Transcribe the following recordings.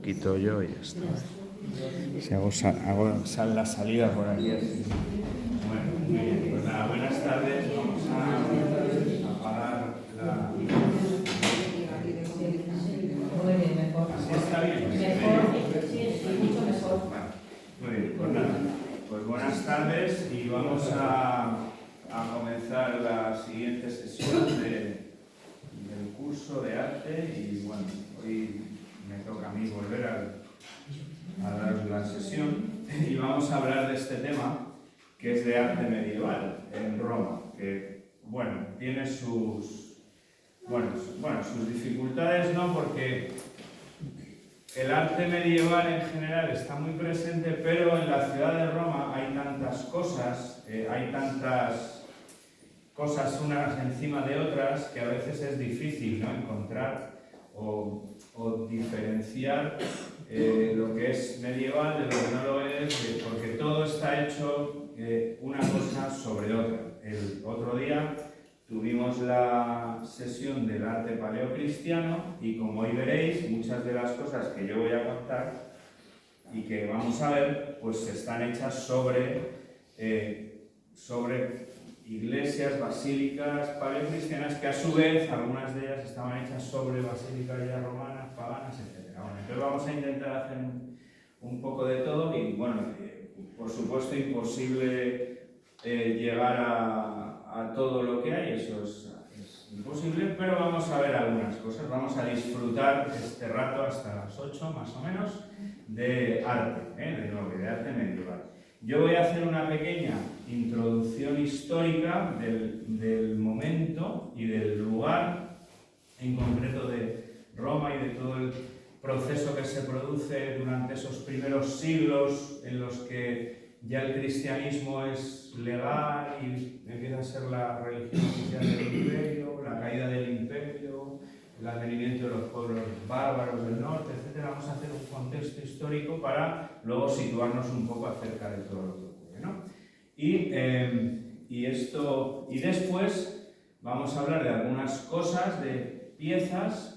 quito yo y ya está. Si hago la salida por aquí así. Bueno, muy bien. Pues nada, buenas tardes. Vamos a apagar la... ¿Así está bien? Sí, mucho mejor. Vale. Muy bien, pues nada. Pues buenas tardes y vamos a comenzar la siguiente sesión del curso de arte y bueno, hoy me toca a mí volver a dar la sesión y vamos a hablar de este tema que es de arte medieval en Roma, que bueno, tiene sus dificultades, ¿no? Porque el arte medieval en general está muy presente, pero en la ciudad de Roma hay tantas cosas unas encima de otras que a veces es difícil, ¿no? Encontrar o diferenciar lo que es medieval de lo que no lo es, porque todo está hecho una cosa sobre otra. El otro día tuvimos la sesión del arte paleocristiano y como hoy veréis, muchas de las cosas que yo voy a contar y que vamos a ver, pues están hechas sobre iglesias, basílicas paleocristianas, que a su vez, algunas de ellas estaban hechas sobre basílicas ya romanas, paganas, etc. Bueno, entonces vamos a intentar hacer un poco de todo y, bueno, por supuesto imposible llegar a todo lo que hay, eso es imposible, pero vamos a ver algunas cosas, vamos a disfrutar este rato hasta las 8 más o menos de arte, de nuevo, de arte medieval. Yo voy a hacer una pequeña introducción histórica del momento y del lugar en concreto de Roma y de todo el proceso que se produce durante esos primeros siglos en los que ya el cristianismo es legal y empieza a ser la religión oficial del imperio, la caída del imperio, el advenimiento de los pueblos bárbaros del norte, etc. Vamos a hacer un contexto histórico para luego situarnos un poco acerca de todo lo que ocurre, ¿no? Y después vamos a hablar de algunas cosas, de piezas,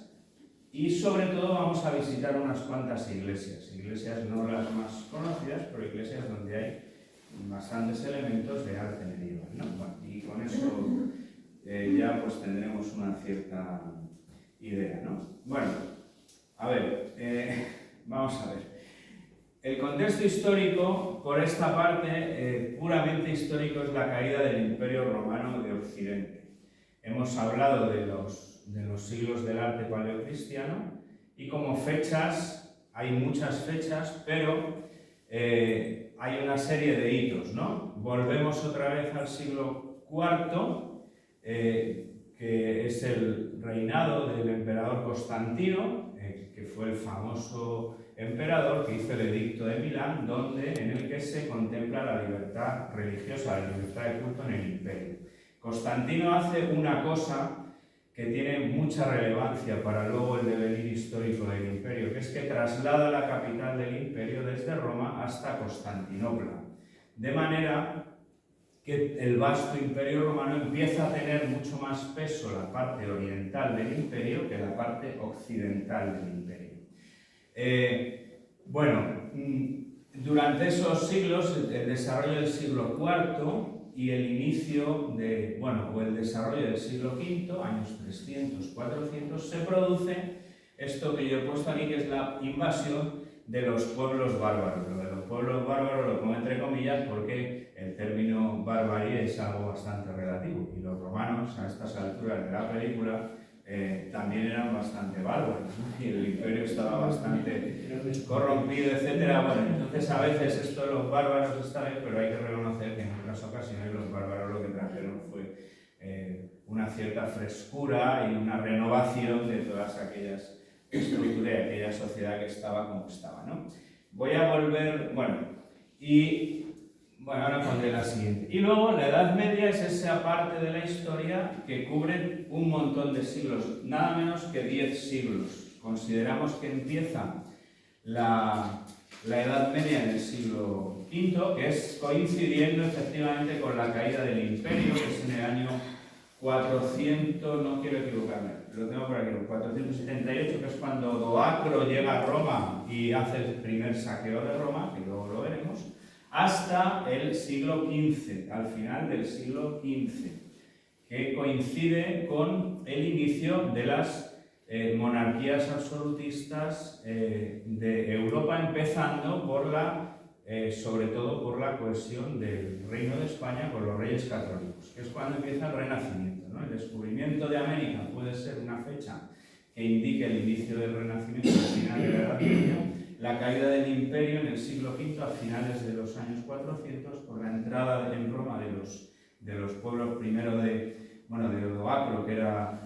y sobre todo vamos a visitar unas cuantas iglesias no las más conocidas, pero iglesias donde hay bastantes elementos de arte medieval, ¿no? Bueno, y con eso ya pues tendremos una cierta idea, ¿no? Bueno, a ver, vamos a ver. El contexto histórico, por esta parte, puramente histórico, es la caída del Imperio Romano de Occidente. Hemos hablado de los siglos del arte paleocristiano y como fechas, hay muchas fechas, pero hay una serie de hitos, ¿no? Volvemos otra vez al siglo IV, que es el reinado del emperador Constantino, que fue el famoso emperador que hizo el Edicto de Milán, en el que se contempla la libertad religiosa, la libertad de culto en el imperio. Constantino hace una cosa que tiene mucha relevancia para luego el devenir histórico del imperio, que es que traslada la capital del imperio desde Roma hasta Constantinopla, de manera que el vasto imperio romano empieza a tener mucho más peso la parte oriental del imperio que la parte occidental del imperio. Durante esos siglos, el desarrollo del siglo IV y el inicio o el desarrollo del siglo V, años 300, 400, se produce esto que yo he puesto aquí, que es la invasión de los pueblos bárbaros. Lo de los pueblos bárbaros lo pongo entre comillas porque el término barbarie es algo bastante relativo y los romanos a estas alturas de la película también eran bastante bárbaros, ¿no? Y el imperio estaba bastante corrompido, etc. Bueno, entonces a veces esto de los bárbaros está bien, pero hay que reconocer que en otras ocasiones los bárbaros lo que trajeron fue una cierta frescura y una renovación de todas aquellas estructuras y aquella sociedad que estaba como estaba, ¿no? Voy a volver, ahora pondré la siguiente. Y luego la Edad Media es esa parte de la historia que cubre un montón de siglos, nada menos que 10 siglos. Consideramos que empieza la Edad Media en el siglo V, que es coincidiendo efectivamente con la caída del imperio, que es en el año 400, no quiero equivocarme, lo tengo por aquí, 478, que es cuando Doacro llega a Roma y hace el primer saqueo de Roma, que luego lo veremos, hasta el siglo XV, al final del siglo XV, que coincide con el inicio de las monarquías absolutistas de Europa, empezando por sobre todo por la cohesión del Reino de España con los reyes católicos, que es cuando empieza el Renacimiento, ¿no? El descubrimiento de América puede ser una fecha que indique el inicio del Renacimiento al final de la Edad Media, la caída del Imperio en el siglo V a finales de los años 400 por la entrada en Roma de los pueblos primero de Odoacro, que era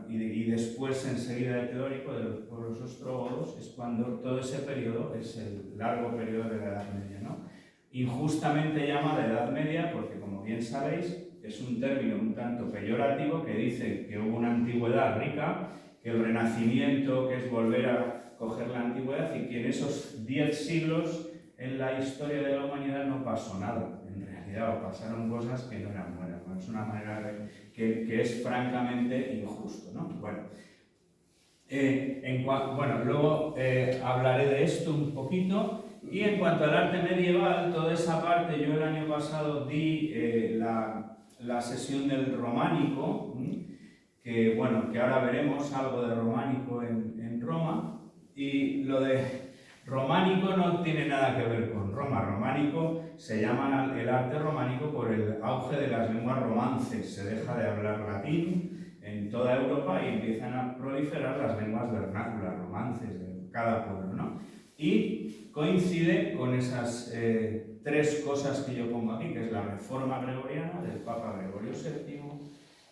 y después enseguida de Teodorico, de los pueblos ostrogodos, es cuando todo ese periodo es el largo periodo de la Edad Media, ¿no? Injustamente llamada Edad Media porque, como bien sabéis, es un término un tanto peyorativo que dice que hubo una antigüedad rica, que el Renacimiento, que es volver a coger la antigüedad, y que en esos 10 siglos en la historia de la humanidad no pasó nada, en realidad, o pasaron cosas que no eran buenas, ¿no? Es una manera que es francamente injusto, ¿no? Bueno, luego hablaré de esto un poquito. Y en cuanto al arte medieval, toda esa parte, yo el año pasado di la sesión del románico, que ahora veremos algo de románico en Roma, y lo de románico no tiene nada que ver con Roma. Románico se llama el arte románico por el auge de las lenguas romances. Se deja de hablar latín en toda Europa y empiezan a proliferar las lenguas vernáculas, romances de cada pueblo, ¿no? Y coincide con esas 3 cosas que yo pongo aquí, que es la reforma gregoriana del Papa Gregorio VII,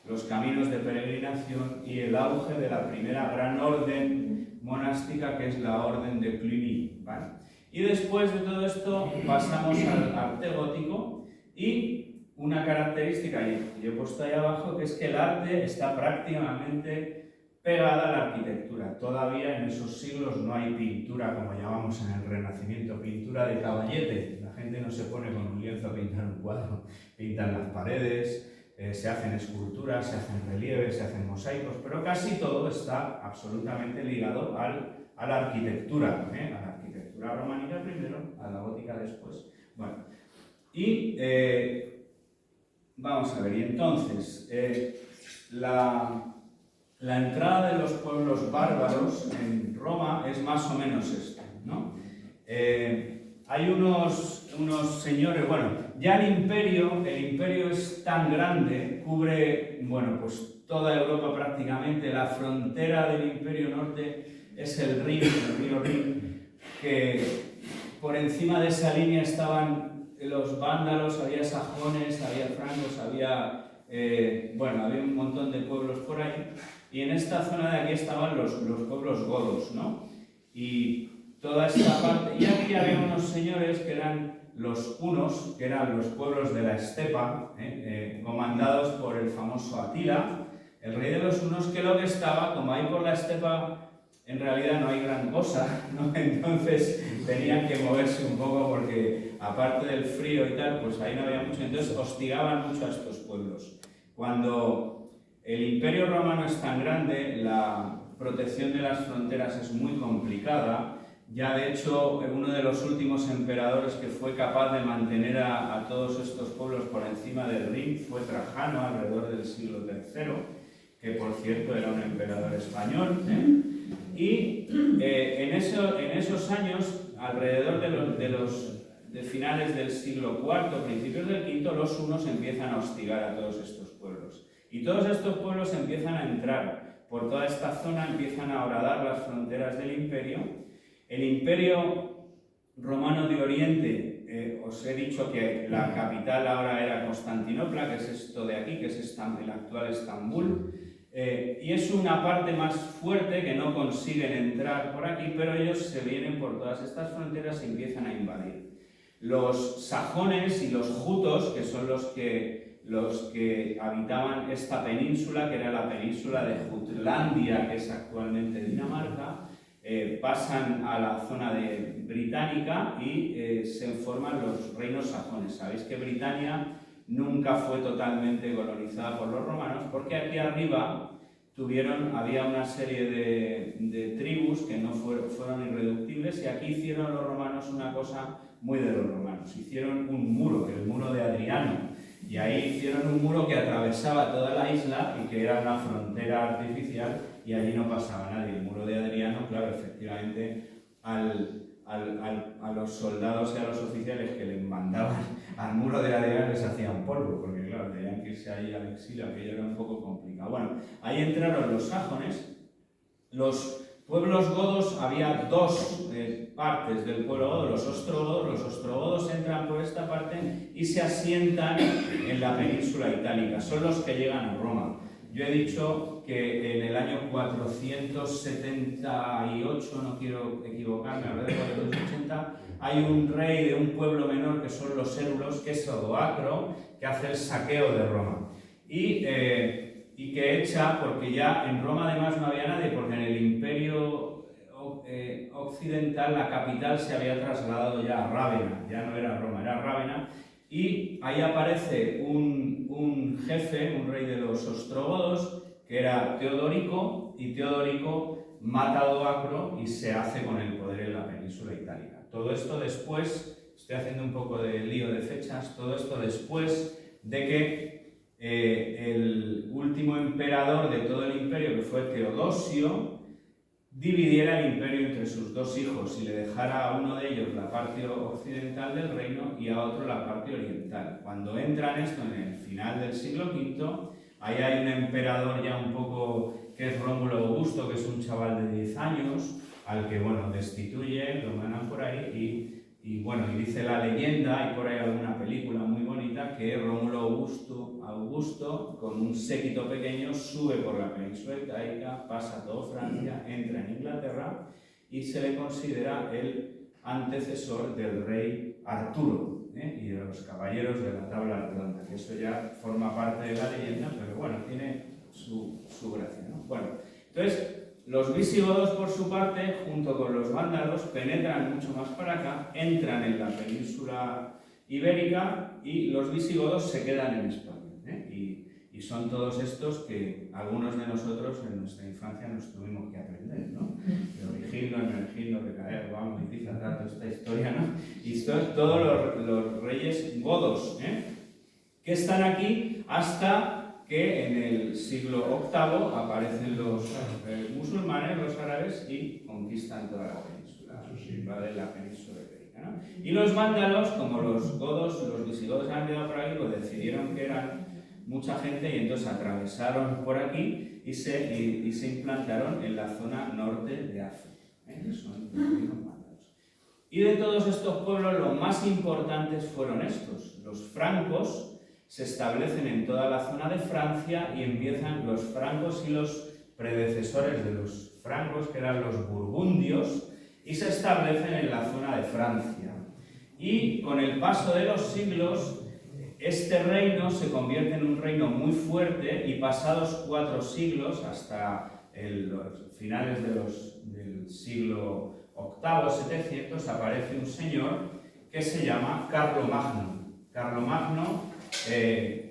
los caminos de peregrinación y el auge de la primera gran orden monástica, que es la orden de Cluny, ¿vale? Y después de todo esto pasamos al arte gótico, y una característica que yo he puesto ahí abajo, que es que el arte está prácticamente pegada a la arquitectura. Todavía en esos siglos no hay pintura como llamamos en el Renacimiento, pintura de caballete. La gente no se pone con un lienzo a pintar un cuadro, pintan las paredes, se hacen esculturas, se hacen relieves, se hacen mosaicos, pero casi todo está absolutamente ligado a la arquitectura, a la arquitectura románica primero, a la gótica después. Bueno, y vamos a ver, y entonces la entrada de los pueblos bárbaros en Roma es más o menos esta, ¿no? Hay unos señores, ya el imperio es tan grande, cubre, pues toda Europa prácticamente. La frontera del Imperio Norte es el Rin, el río Rin, que por encima de esa línea estaban los vándalos, había sajones, había francos, había un montón de pueblos por ahí, y en esta zona de aquí estaban los pueblos godos, ¿no? Y toda esta parte, y aquí había unos señores que eran los hunos, que eran los pueblos de la estepa, comandados por el famoso Atila, el rey de los hunos, que lo que estaba, como ahí por la estepa en realidad no hay gran cosa, ¿no? Entonces tenían que moverse un poco porque aparte del frío y tal, pues ahí no había mucho, entonces hostigaban mucho a estos pueblos. Cuando el Imperio Romano es tan grande, la protección de las fronteras es muy complicada. Ya de hecho, uno de los últimos emperadores que fue capaz de mantener a todos estos pueblos por encima del Rin fue Trajano, alrededor del siglo III, que por cierto era un emperador español, Y en esos años, alrededor de finales del siglo IV, principios del V, los hunos empiezan a hostigar a todos estos pueblos. Y todos estos pueblos empiezan a entrar por toda esta zona, empiezan a horadar las fronteras del imperio. El Imperio Romano de Oriente, os he dicho que la capital ahora era Constantinopla, que es esto de aquí, que es el actual Estambul. Y es una parte más fuerte que no consiguen entrar por aquí, pero ellos se vienen por todas estas fronteras y empiezan a invadir. Los sajones y los jutos, que son los que habitaban esta península, que era la península de Jutlandia, que es actualmente Dinamarca, pasan a la zona de Británica y se forman los reinos sajones. Sabéis que Britania nunca fue totalmente colonizada por los romanos, porque aquí arriba había una serie de tribus que no fueron irreductibles, y aquí hicieron los romanos una cosa muy de los romanos. Hicieron un muro, el muro de Adriano, y ahí hicieron un muro que atravesaba toda la isla y que era una frontera artificial, y allí no pasaba nadie. El muro de Adriano, claro, efectivamente, a los soldados y a los oficiales que les mandaban al muro de Adriano les hacían polvo, porque claro, tenían que irse ahí al exilio, aquello era un poco complicado. Bueno, ahí entraron los sajones. Los pueblos godos, había dos partes del pueblo godo, los ostrogodos. Los ostrogodos entran por esta parte y se asientan en la península itálica, son los que llegan a Roma. Yo he dicho que en el año 478, no quiero equivocarme, a ver, 480, hay un rey de un pueblo menor que son los érulos, que es Odoacro, que hace el saqueo de Roma. Y que echa, porque ya en Roma además no había nadie, porque en el imperio occidental la capital se había trasladado ya a Rávena, ya no era Roma, era Rávena. Y ahí aparece un jefe, un rey de los ostrogodos, que era Teodorico, y Teodorico mata a Odoacro y se hace con el poder en la península itálica. Todo esto después, estoy haciendo un poco de lío de fechas, todo esto después de que el último emperador de todo el imperio, que fue Teodosio, dividiera el imperio entre sus dos hijos y le dejara a uno de ellos la parte occidental del reino y a otro la parte oriental. Cuando entra esto en el final del siglo V, ahí hay un emperador ya un poco, que es Rómulo Augusto, que es un chaval de 10 años, al que, bueno, destituye, lo mandan por ahí y bueno, y dice la leyenda, hay por ahí alguna película muy bonita, que Rómulo Augusto, con un séquito pequeño, sube por la península itálica, pasa todo Francia, entra en Inglaterra y se le considera el antecesor del rey Arturo y de los caballeros de la tabla redonda, que eso ya forma parte de la leyenda, pero bueno, tiene su gracia, ¿no? Bueno, entonces, los visigodos, por su parte, junto con los vándalos, penetran mucho más para acá, entran en la península ibérica y los visigodos se quedan en España. Y son todos estos que algunos de nosotros en nuestra infancia nos tuvimos que aprender, ¿no? Origino, Emergino, Recaer, Guam, Mitiza, toda esta historia, ¿no? Y todos los reyes godos, que están aquí hasta que en el siglo VIII aparecen los musulmanes, los árabes, y conquistan toda la península, invaden la península ibérica, ¿no? Y los vándalos, como los godos, los visigodos han quedado por ahí, pues decidieron que eran mucha gente y entonces atravesaron por aquí y se implantaron en la zona norte de África, que son los vándalos. Y de todos estos pueblos, los más importantes fueron estos, los francos. Se establecen en toda la zona de Francia y empiezan los francos y los predecesores de los francos, que eran los burgundios, y se establecen en la zona de Francia. Y con el paso de los siglos, este reino se convierte en un reino muy fuerte y pasados 4 siglos, hasta los finales del siglo VIII, 700, aparece un señor que se llama Carlomagno. Carlomagno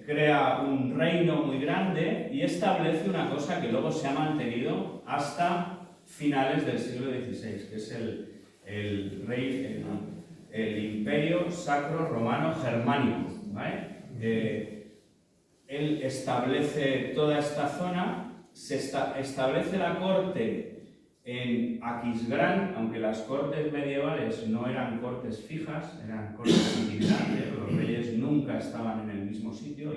crea un reino muy grande y establece una cosa que luego se ha mantenido hasta finales del siglo XVI, que es el Imperio Sacro Romano Germánico, ¿vale? Él establece toda esta zona, establece la corte en Aquisgrán, aunque las cortes medievales no eran cortes fijas, eran cortes itinerantes, los reyes nunca estaban en el mismo sitio,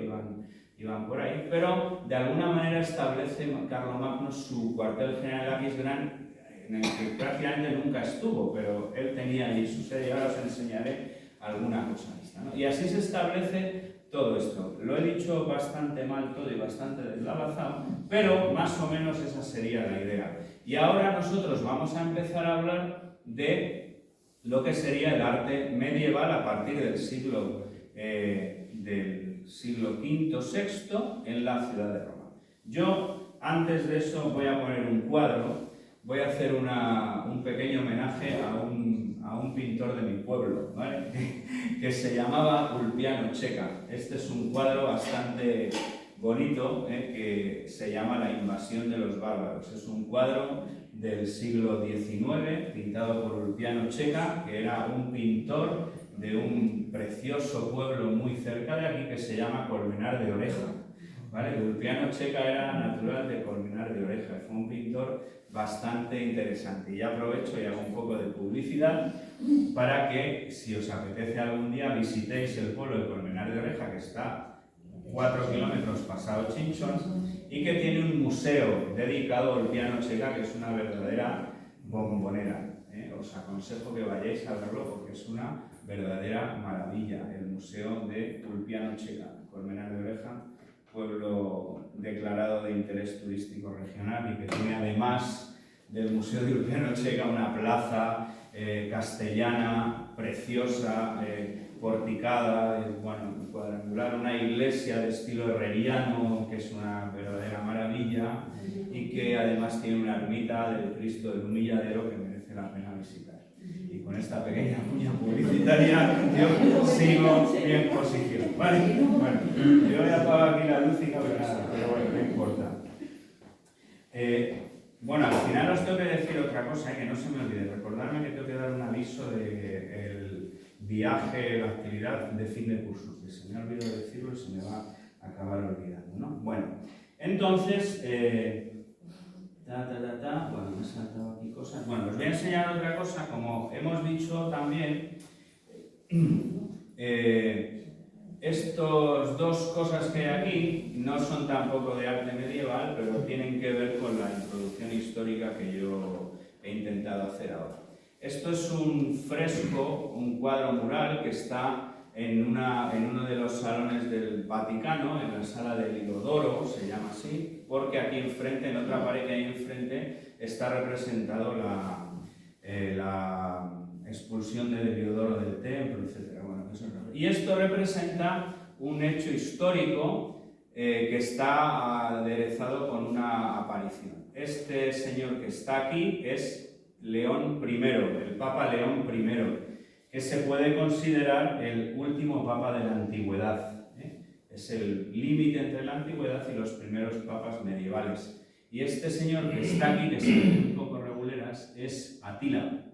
iban por ahí, pero de alguna manera establece Carlomagno su cuartel general en Aquisgrán, en el que prácticamente nunca estuvo, pero él tenía allí su sede, y ahora os enseñaré alguna cosa de esta, ¿no? Y así se establece todo esto. Lo he dicho bastante mal todo y bastante deslavazado, pero más o menos esa sería la idea. Y ahora nosotros vamos a empezar a hablar de lo que sería el arte medieval a partir del siglo V, VI en la ciudad de Roma. Yo, antes de eso, voy a poner un cuadro, voy a hacer un pequeño homenaje a un pintor de mi pueblo, ¿vale? que se llamaba Ulpiano Checa. Este es un cuadro bonito que se llama La invasión de los bárbaros. Es un cuadro del siglo XIX, pintado por Ulpiano Checa, que era un pintor de un precioso pueblo muy cerca de aquí que se llama Colmenar de Oreja. ¿Vale? Ulpiano Checa era natural de Colmenar de Oreja, fue un pintor bastante interesante. Y aprovecho y hago un poco de publicidad para que, si os apetece algún día, visitéis el pueblo de Colmenar de Oreja, que está 4 kilómetros pasado Chinchón, y que tiene un museo dedicado a Ulpiano Checa, que es una verdadera bombonera. Os aconsejo que vayáis a verlo porque es una verdadera maravilla, el museo de Ulpiano Checa, Colmenar de Oreja, pueblo declarado de interés turístico regional y que tiene, además del museo de Ulpiano Checa, una plaza castellana preciosa, porticada, bueno, cuadrangular, una iglesia de estilo herreriano que es una verdadera maravilla y que además tiene una ermita del Cristo del Humilladero que merece la pena visitar. Y con esta pequeña cuña publicitaria yo sigo en posición. ¿Vale? Bueno, yo voy a apagar aquí la luz y no veo nada, pero bueno, no importa. Bueno, al final os tengo que decir otra cosa, que no se me olvide, recordarme que tengo que dar un aviso de el viaje, la actividad de fin de curso, que se me ha olvidado decirlo y se me va a acabar olvidando, ¿no? Bueno, entonces, bueno, me he saltado aquí cosas. Bueno, os voy a enseñar otra cosa, como hemos dicho también, estas dos cosas que hay aquí no son tampoco de arte medieval, pero tienen que ver con la introducción histórica que yo he intentado hacer ahora. Esto es un fresco, un cuadro mural que está en uno de los salones del Vaticano, en la sala del Inodoro, se llama así, porque aquí enfrente, en otra pared que hay enfrente, está representado la expulsión del Heliodoro del templo, etc. Bueno, y esto representa un hecho histórico que está aderezado con una aparición. Este señor que está aquí es León I, el Papa León I, que se puede considerar el último Papa de la Antigüedad. Es el límite entre la Antigüedad y los primeros papas medievales. Y este señor que está aquí, que se ve un poco reguleras, es Atila.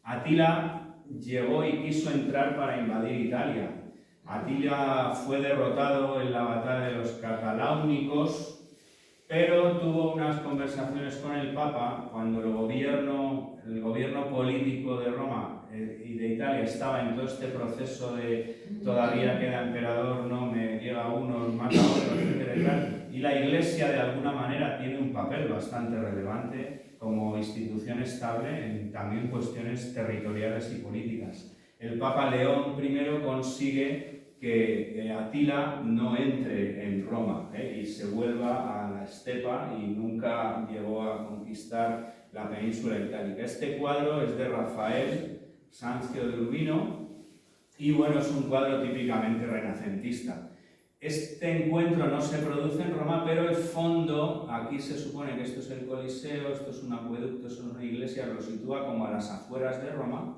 Atila llegó y quiso entrar para invadir Italia. Atila fue derrotado en la batalla de los cataláunicos, pero tuvo unas conversaciones con el Papa cuando el gobierno político de Roma y de Italia estaba en todo este proceso de todavía queda emperador, no me llega uno, mata a otro, etc. Y la Iglesia de alguna manera tiene un papel bastante relevante como institución estable en también cuestiones territoriales y políticas. El Papa León I consigue que Atila no entre en Roma y se vuelva a la estepa y nunca llegó a conquistar la península itálica. Este cuadro es de Rafael Sanzio de Urbino y bueno, es un cuadro típicamente renacentista. Este encuentro no se produce en Roma, pero el fondo, aquí se supone que esto es el Coliseo, esto es un acueducto, esto es una iglesia, lo sitúa como a las afueras de Roma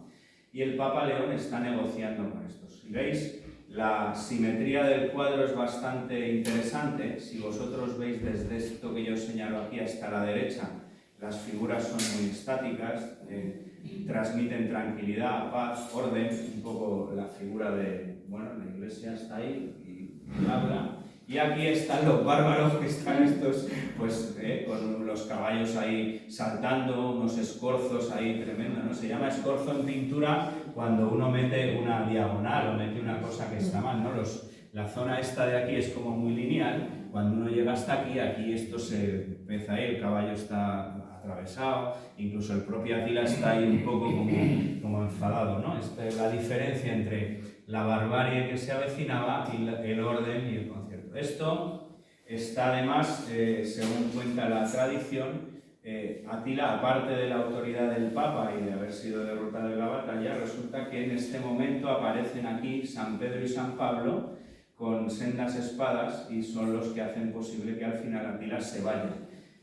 y el Papa León está negociando con estos. Si veis, la simetría del cuadro es bastante interesante. Si vosotros veis desde esto que yo señalo aquí hasta la derecha, las figuras son muy estáticas, transmiten tranquilidad, paz, orden, un poco la figura de, bueno, la iglesia está ahí y habla. Y aquí están los bárbaros que están estos, pues, con los caballos ahí saltando, unos escorzos ahí tremendos, ¿no? Se llama escorzo en pintura cuando uno mete una diagonal o mete una cosa que está mal, ¿no? La zona esta de aquí es como muy lineal, cuando uno llega hasta aquí, aquí esto se empieza ahí, el caballo está atravesado, incluso el propio Atila está ahí un poco como enfadado, ¿no? Esta es la diferencia entre la barbarie que se avecinaba y el orden y el concierto. Esto está además, según cuenta la tradición, Atila, aparte de la autoridad del Papa y de haber sido derrotado en la batalla, resulta que en este momento aparecen aquí San Pedro y San Pablo con sendas espadas y son los que hacen posible que al final Atila se vaya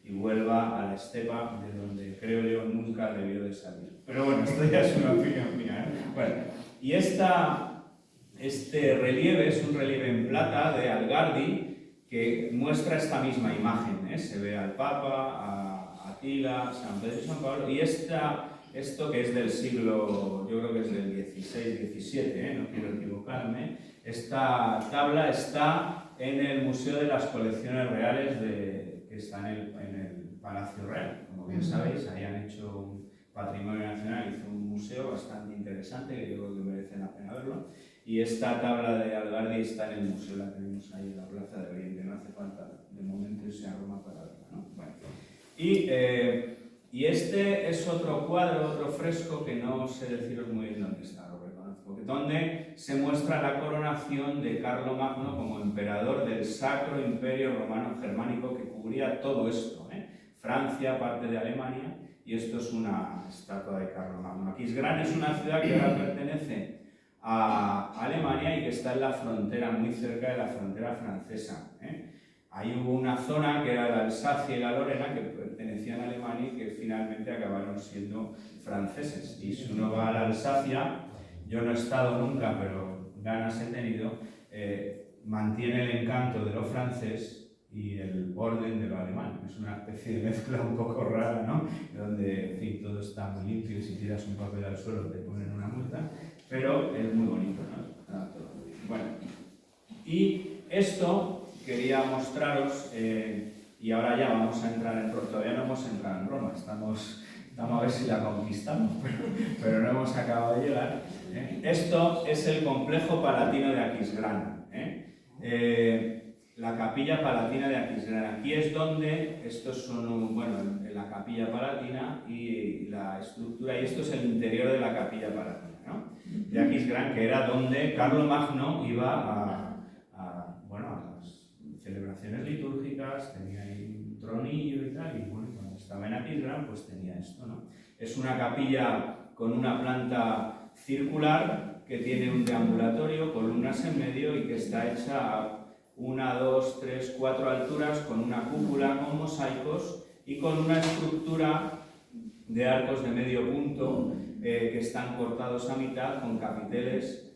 y vuelva a la estepa de donde creo yo nunca debió de salir. Pero bueno, esto ya es una opinión mía, ¿eh? Bueno, y este relieve es un relieve en plata de Algardi que muestra esta misma imagen, ¿eh? Se ve al Papa, a Atila, San Pedro y San Pablo, y esto que es del siglo, yo creo que es del XVI-XVII, no quiero equivocarme, esta tabla está en el Museo de las Colecciones Reales que está en el Palacio Real. Como bien sabéis, ahí han hecho un patrimonio nacional, hizo un museo bastante interesante, que yo creo que merece la pena verlo. Y esta tabla de Algardi está en el museo, la tenemos ahí en la Plaza de Oriente, no hace falta de momento irse a Roma para verla, ¿no? Bueno. Y este es otro cuadro, otro fresco que no sé deciros muy bien dónde está, lo reconozco, donde se muestra la coronación de Carlomagno como emperador del Sacro Imperio Romano Germánico, que cubría todo esto, Francia, parte de Alemania, y esto es una estatua de Carlomagno. Aquisgrán es una ciudad que ahora pertenece a Alemania y que está en la frontera, muy cerca de la frontera francesa. Ahí hubo una zona que era la Alsacia y la Lorena que pertenecían a Alemania y que finalmente acabaron siendo franceses. Y si uno va a la Alsacia, yo no he estado nunca, pero ganas he tenido, mantiene el encanto de lo francés y el orden de lo alemán. Es una especie de mezcla un poco rara, ¿no? Donde, en fin, todo está muy limpio y si tiras un papel al suelo te ponen una multa, pero es muy bonito, ¿no? Está todo muy bien. Bueno, y esto quería mostraros, y ahora ya vamos a entrar en Roma. Todavía no hemos entrado en Roma, estamos a ver si la conquistamos, pero no hemos acabado de llegar. Esto es el complejo palatino de Aquisgrán. La capilla palatina de Aquisgrán. Aquí es donde, estos son, bueno, la capilla palatina y la estructura, y esto es el interior de la capilla palatina, ¿no? De Aquisgrán, que era donde Carlomagno iba bueno, a las celebraciones litúrgicas, tenía ahí un tronillo y tal, y bueno, cuando estaba en Aquisgrán, pues tenía esto, ¿no? Es una capilla con una planta circular que tiene un deambulatorio, columnas en medio y que está hecha a 1, 2, 3, 4 alturas, con una cúpula con mosaicos y con una estructura de arcos de medio punto que están cortados a mitad con capiteles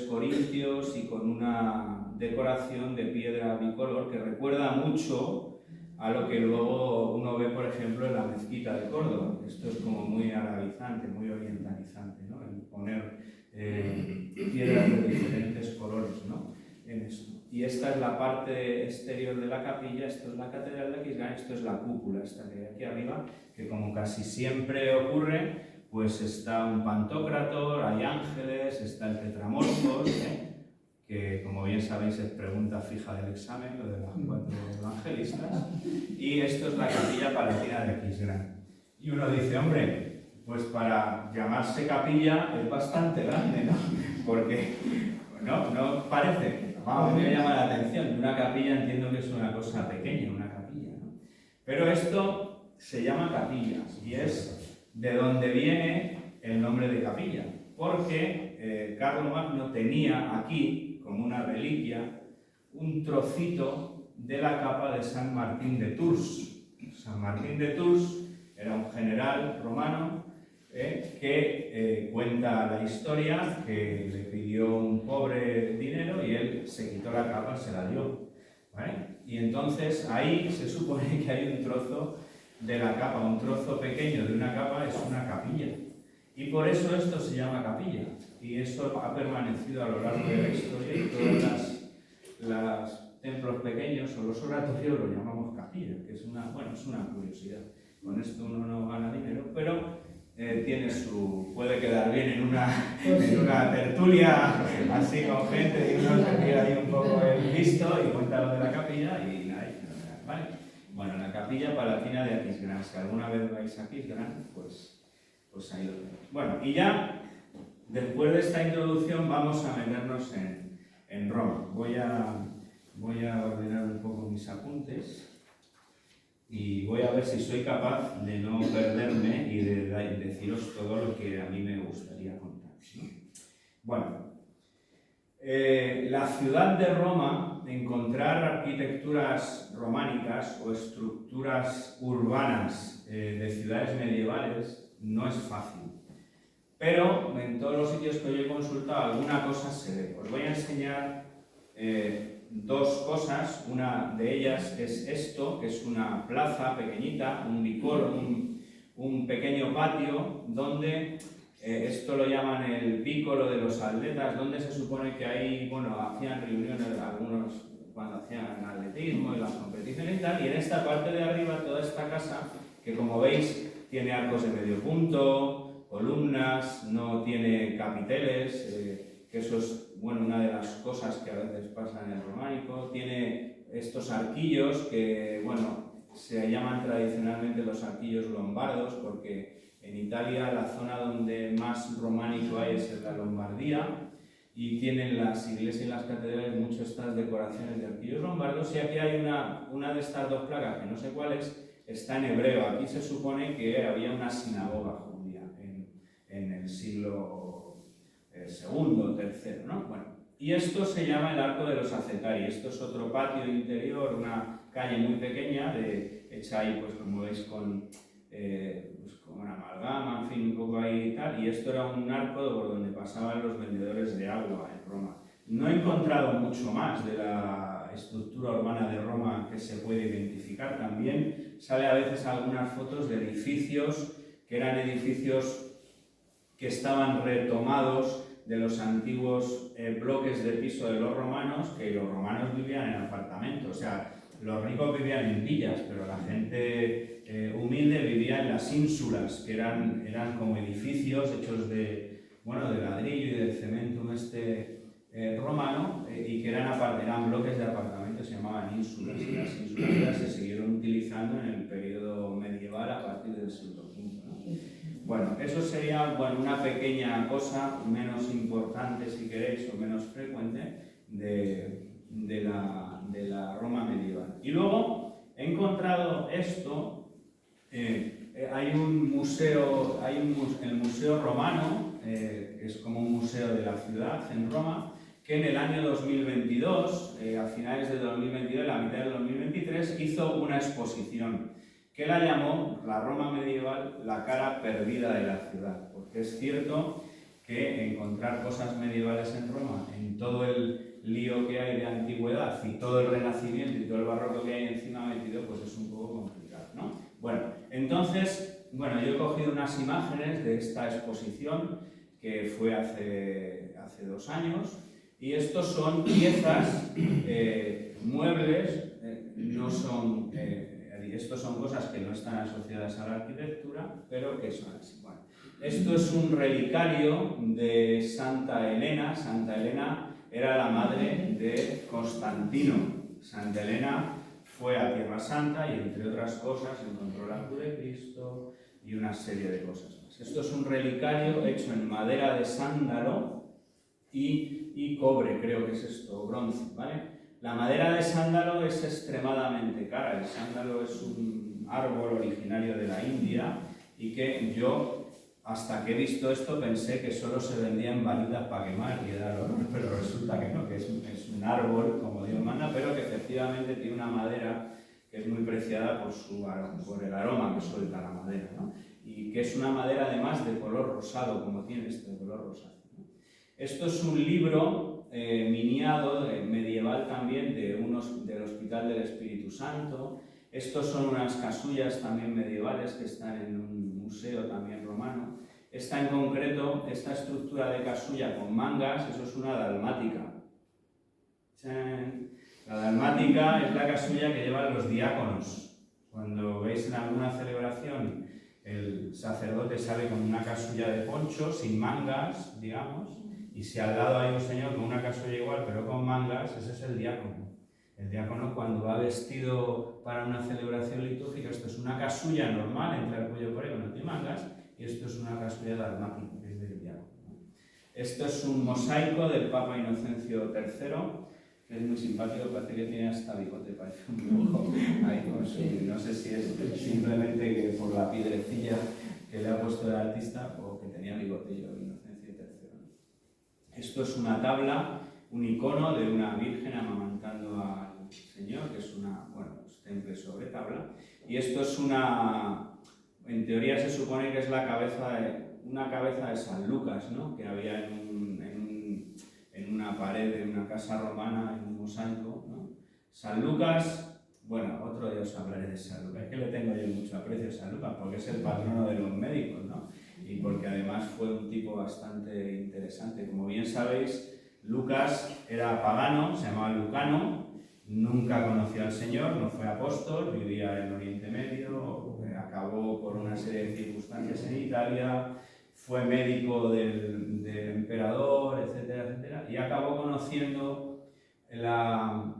corintios y con una decoración de piedra bicolor que recuerda mucho a lo que luego uno ve, por ejemplo, en la mezquita de Córdoba. Esto es como muy arabizante, muy orientalizante, ¿no? El poner piedras de diferentes colores, ¿no? En esto. Y esta es la parte exterior de la capilla, esto es la catedral de Aquisgrán, esto es la cúpula, esta que hay aquí arriba, que como casi siempre ocurre, pues está un Pantocrator, hay ángeles, está el Tetramorfos, que como bien sabéis es pregunta fija del examen, lo de las 4 evangelistas, y esto es la capilla palatina de Aquisgrán. Y uno dice, hombre, pues para llamarse capilla es bastante grande, ¿no? Porque no parece. A mí me llama la atención, una capilla entiendo que es una cosa pequeña, una capilla, ¿no? Pero esto se llama capilla y es de donde viene el nombre de capilla, porque Carlomagno tenía aquí, como una reliquia, un trocito de la capa de San Martín de Tours. San Martín de Tours era un general romano que cuenta la historia que le pidió un pobre dinero y él se quitó la capa y se la dio, ¿vale? Y entonces ahí se supone que hay un trozo de la capa, un trozo pequeño de una capa es una capilla, y por eso esto se llama capilla, y eso ha permanecido a lo largo de la historia, y todos los templos pequeños o los oratorios lo llamamos capilla, que es una curiosidad. Con esto uno no gana dinero, pero puede quedar bien en una tertulia así con gente y uno se tira ahí un poco el listo y cuenta lo de la capilla y nada, ¿vale? Bueno, la capilla palatina de Aquisgrán, si alguna vez vais a Aquisgrán, pues ahí lo tenéis. Bueno, y ya después de esta introducción vamos a meternos en Roma. Voy a ordenar un poco mis apuntes y voy a ver si soy capaz de no perderme y de deciros todo lo que a mí me gustaría contar, ¿no? Bueno, la ciudad de Roma, encontrar arquitecturas románicas o estructuras urbanas de ciudades medievales no es fácil. Pero en todos los sitios que yo he consultado alguna cosa se ve. Os voy a enseñar dos cosas. Una de ellas es esto, que es una plaza pequeñita, un pequeño patio donde esto lo llaman el pícolo de los atletas, donde se supone que ahí, bueno, hacían reuniones algunos cuando hacían atletismo y las competiciones y tal, y en esta parte de arriba, toda esta casa, que como veis tiene arcos de medio punto, columnas, no tiene capiteles, que eso es, bueno, una de las cosas que a veces pasa en el románico, tiene estos arquillos que, bueno, se llaman tradicionalmente los arquillos lombardos, porque en Italia la zona donde más románico hay es en la Lombardía, y tienen las iglesias y las catedrales mucho estas decoraciones de arquillos lombardos, y aquí hay una de estas dos placas, que no sé cuál es, está en hebreo. Aquí se supone que había una sinagoga judía en el siglo II o III, ¿no? Bueno, y esto se llama el Arco de los Acetari. Esto es otro patio interior, una calle muy pequeña, hecha ahí, pues como veis, con una amalgama, en fin, un poco ahí y tal, y esto era un arco por donde pasaban los vendedores de agua en Roma. No he encontrado mucho más de la estructura urbana de Roma que se puede identificar. También sale a veces algunas fotos de edificios que eran edificios que estaban retomados de los antiguos bloques de piso de los romanos, que los romanos vivían en apartamentos. O sea, los ricos vivían en villas, pero la gente humilde vivía en las ínsulas, que eran como edificios hechos de ladrillo y de cemento romano, y que eran bloques de apartamentos, se llamaban ínsulas, y las ínsulas se siguieron utilizando en el periodo medieval a partir del siglo V, ¿no? Bueno, eso sería una pequeña cosa, menos importante si queréis, o menos frecuente, de la Roma medieval. Y luego he encontrado esto. Hay un museo, el Museo Romano, que es como un museo de la ciudad en Roma, que en el año 2022, a finales de 2022, la mitad del 2023, hizo una exposición que la llamó La Roma Medieval, la cara perdida de la ciudad, porque es cierto que encontrar cosas medievales en Roma, en todo el lío que hay de antigüedad y todo el renacimiento y todo el barroco que hay encima metido, pues es un poco complicado, ¿no? Bueno, entonces, yo he cogido unas imágenes de esta exposición que fue hace 2 años, y estos son piezas, muebles, estos son cosas que no están asociadas a la arquitectura, pero que son así. Bueno, esto es un relicario de Santa Elena. Santa Elena era la madre de Constantino. Santa Elena fue a Tierra Santa y, entre otras cosas, encontró la cruz de Cristo y una serie de cosas más. Esto es un relicario hecho en madera de sándalo y cobre, creo que es esto, bronce, ¿vale? La madera de sándalo es extremadamente cara. El sándalo es un árbol originario de la India y que yo, hasta que he visto esto, pensé que solo se vendía en varitas para quemar y dar olor, pero resulta que no, que es un árbol, como Dios manda, pero que efectivamente tiene una madera que es muy preciada por el aroma que suelta la madera, ¿no? Y que es una madera además de color rosado, como tiene este color rosado, ¿no? Esto es un libro miniado, medieval también, del Hospital del Espíritu Santo. Estos son unas casullas también medievales que están en un museo también romano. Esta en concreto, esta estructura de casulla con mangas, eso es una dalmática. ¡Chan! La dalmática es la casulla que llevan los diáconos. Cuando veis en alguna celebración, el sacerdote sale con una casulla de poncho, sin mangas, digamos, y si al lado hay un señor con una casulla igual pero con mangas, ese es el diácono. El diácono, cuando va vestido para una celebración litúrgica, esto es una casulla normal, entra el cuello por ahí, no tiene mangas, y esto es una casulla dalmática, que es del diácono. Esto es un mosaico del Papa Inocencio III, que es muy simpático, parece que tiene hasta bigote, parece un dibujo ahí con su... No sé si es simplemente que por la piedrecilla que le ha puesto el artista o que tenía bigotillo Inocencio III. Esto es una tabla, un icono de una virgen amamantando al Señor, que es temple sobre tabla, y esto es en teoría se supone que es una cabeza de San Lucas, ¿no? Que había en una pared de una casa romana, en un mosaico, San Lucas, bueno, otro día os hablaré de San Lucas, es que le tengo yo mucho aprecio a San Lucas porque es el patrono de los médicos, ¿no? Y porque además fue un tipo bastante interesante. Como bien sabéis, Lucas era pagano, se llamaba Lucano, nunca conoció al Señor, no fue apóstol, vivía en Oriente Medio, acabó por una serie de circunstancias en Italia, fue médico del emperador, etcétera, etcétera, y acabó conociendo la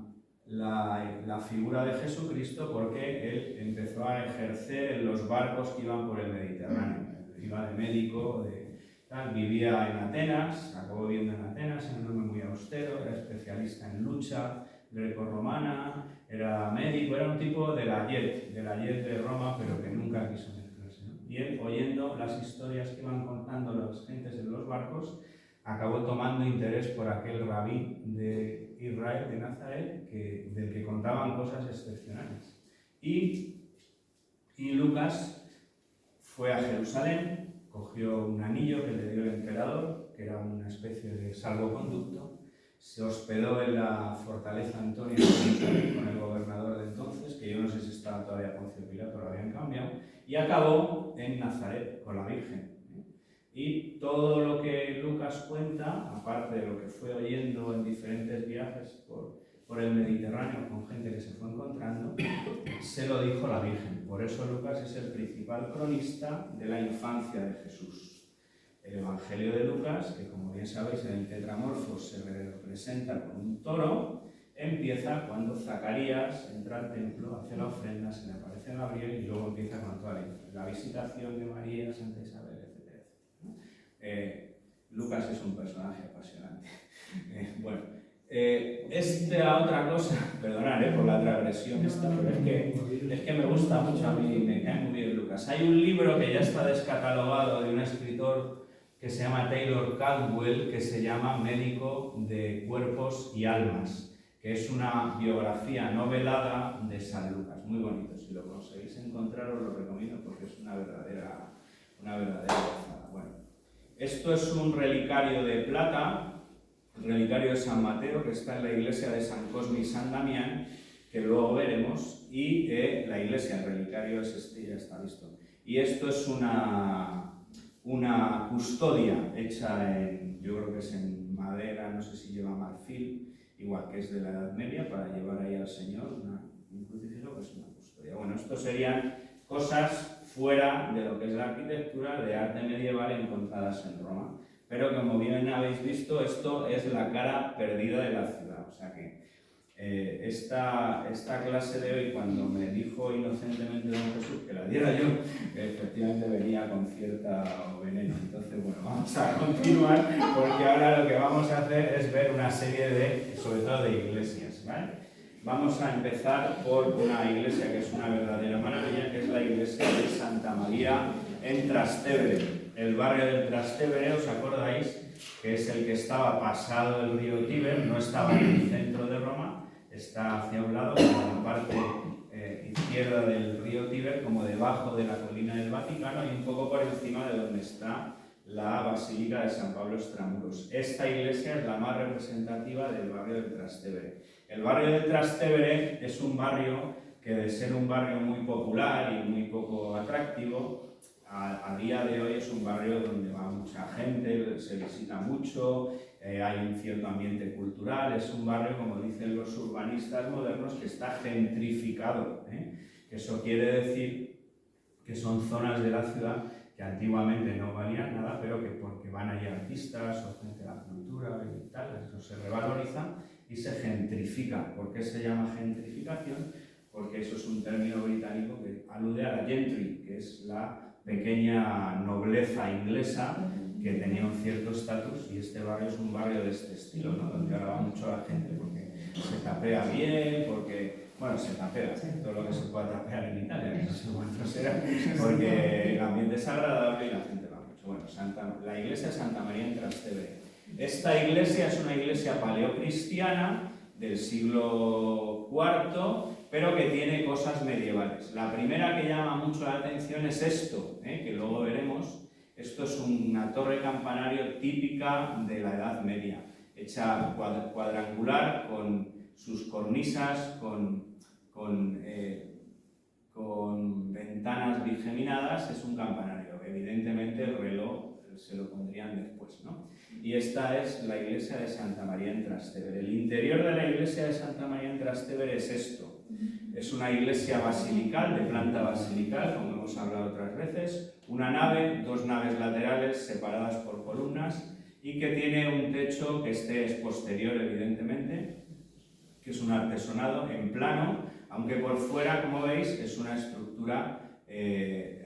figura de Jesucristo porque él empezó a ejercer en los barcos que iban por el Mediterráneo. Iba de médico, vivía en Atenas, acabó viviendo en Atenas, era un hombre muy austero, era especialista en lucha grecorromana, era médico, era un tipo de la jet de Roma, pero que nunca quiso mezclarse, ¿no? Y él, oyendo las historias que iban contando las gentes en los barcos, acabó tomando interés por aquel rabí de Israel, de Nazaret, del que contaban cosas excepcionales. Y Lucas fue a Jerusalén, cogió un anillo que le dio el emperador, que era una especie de salvoconducto, se hospedó en la fortaleza Antonia con el gobernador de entonces, que yo no sé si estaba todavía Poncio Pilato, lo habían cambiado, y acabó en Nazaret con la Virgen. Y todo lo que Lucas cuenta, aparte de lo que fue oyendo en diferentes viajes por el Mediterráneo con gente que se fue encontrando, se lo dijo la Virgen. Por eso Lucas es el principal cronista de la infancia de Jesús. El Evangelio de Lucas, que como bien sabéis en el Tetramorfos se representa con un toro, empieza cuando Zacarías entra al templo, hace la ofrenda, se le aparece Gabriel y luego empieza con toda la visitación de María, Santa Isabel, etc. Lucas es un personaje apasionante. Esta otra cosa, perdonad por la transgresión esta, pero es que me gusta mucho a mí, me cae muy bien Lucas. Hay un libro que ya está descatalogado de un escritor que se llama Taylor Caldwell, que se llama Médico de Cuerpos y Almas, que es una biografía novelada de San Lucas, muy bonito. Si lo conseguís encontrar os lo recomiendo porque es una verdadera gozada. Bueno, esto es un relicario de plata, el relicario de San Mateo, que está en la iglesia de San Cosme y San Damián, que luego veremos, y la iglesia, el relicario es este, ya está listo. Y esto es una custodia hecha yo creo que es en madera, no sé si lleva marfil, igual que es de la Edad Media, para llevar ahí al Señor, un crucifijo, que es una custodia. Bueno, esto serían cosas fuera de lo que es la arquitectura de arte medieval encontradas en Roma. Pero como bien habéis visto, esto es la cara perdida de la ciudad. O sea que esta clase de hoy, cuando me dijo inocentemente don Jesús que la diera yo, efectivamente venía con cierta veneno. Entonces, bueno, vamos a continuar porque ahora lo que vamos a hacer es ver una serie sobre todo de iglesias, ¿vale? Vamos a empezar por una iglesia que es una verdadera maravilla, que es la iglesia de Santa María en Trastevere. El barrio del Trastevere, ¿os acordáis? Que es el que estaba pasado del río Tíber, no estaba en el centro de Roma, está hacia un lado, como en la parte izquierda del río Tíber, como debajo de la colina del Vaticano y un poco por encima de donde está la Basílica de San Pablo Extramuros. Esta iglesia es la más representativa del barrio del Trastevere. El barrio del Trastevere es un barrio que, de ser un barrio muy popular y muy poco atractivo, a día de hoy es un barrio donde va mucha gente, se visita mucho, hay un cierto ambiente cultural, es un barrio, como dicen los urbanistas modernos, que está gentrificado, que eso quiere decir que son zonas de la ciudad que antiguamente no valían nada, pero que porque van allí artistas o gente de la cultura y tal, eso se revaloriza y se gentrifica. ¿Por qué se llama gentrificación? Porque eso es un término británico que alude a la gentry, que es la pequeña nobleza inglesa que tenía un cierto estatus, y este barrio es un barrio de este estilo, ¿no? Donde ahora va mucho la gente porque se tapea bien, porque, bueno, se tapea, todo lo que se pueda tapear en Italia, que no sé cuánto será, porque el ambiente es agradable y la gente va mucho. Bueno, la iglesia de Santa María en Trastevere. Esta iglesia es una iglesia paleocristiana del siglo IV, pero que tiene cosas medievales. La primera que llama mucho la atención es esto, que luego veremos. Esto es una torre campanario típica de la Edad Media, hecha cuadrangular, con sus cornisas, con ventanas bigeminadas, es un campanario. Evidentemente el reloj se lo pondrían después, ¿no? Y esta es la iglesia de Santa María en Trastevere. El interior de la iglesia de Santa María en Trastevere es esto. Es una iglesia basilical, de planta basilical, como hemos hablado otras veces, una nave, 2 naves laterales separadas por columnas y que tiene un techo que es posterior, evidentemente, que es un artesonado en plano, aunque por fuera, como veis, es una estructura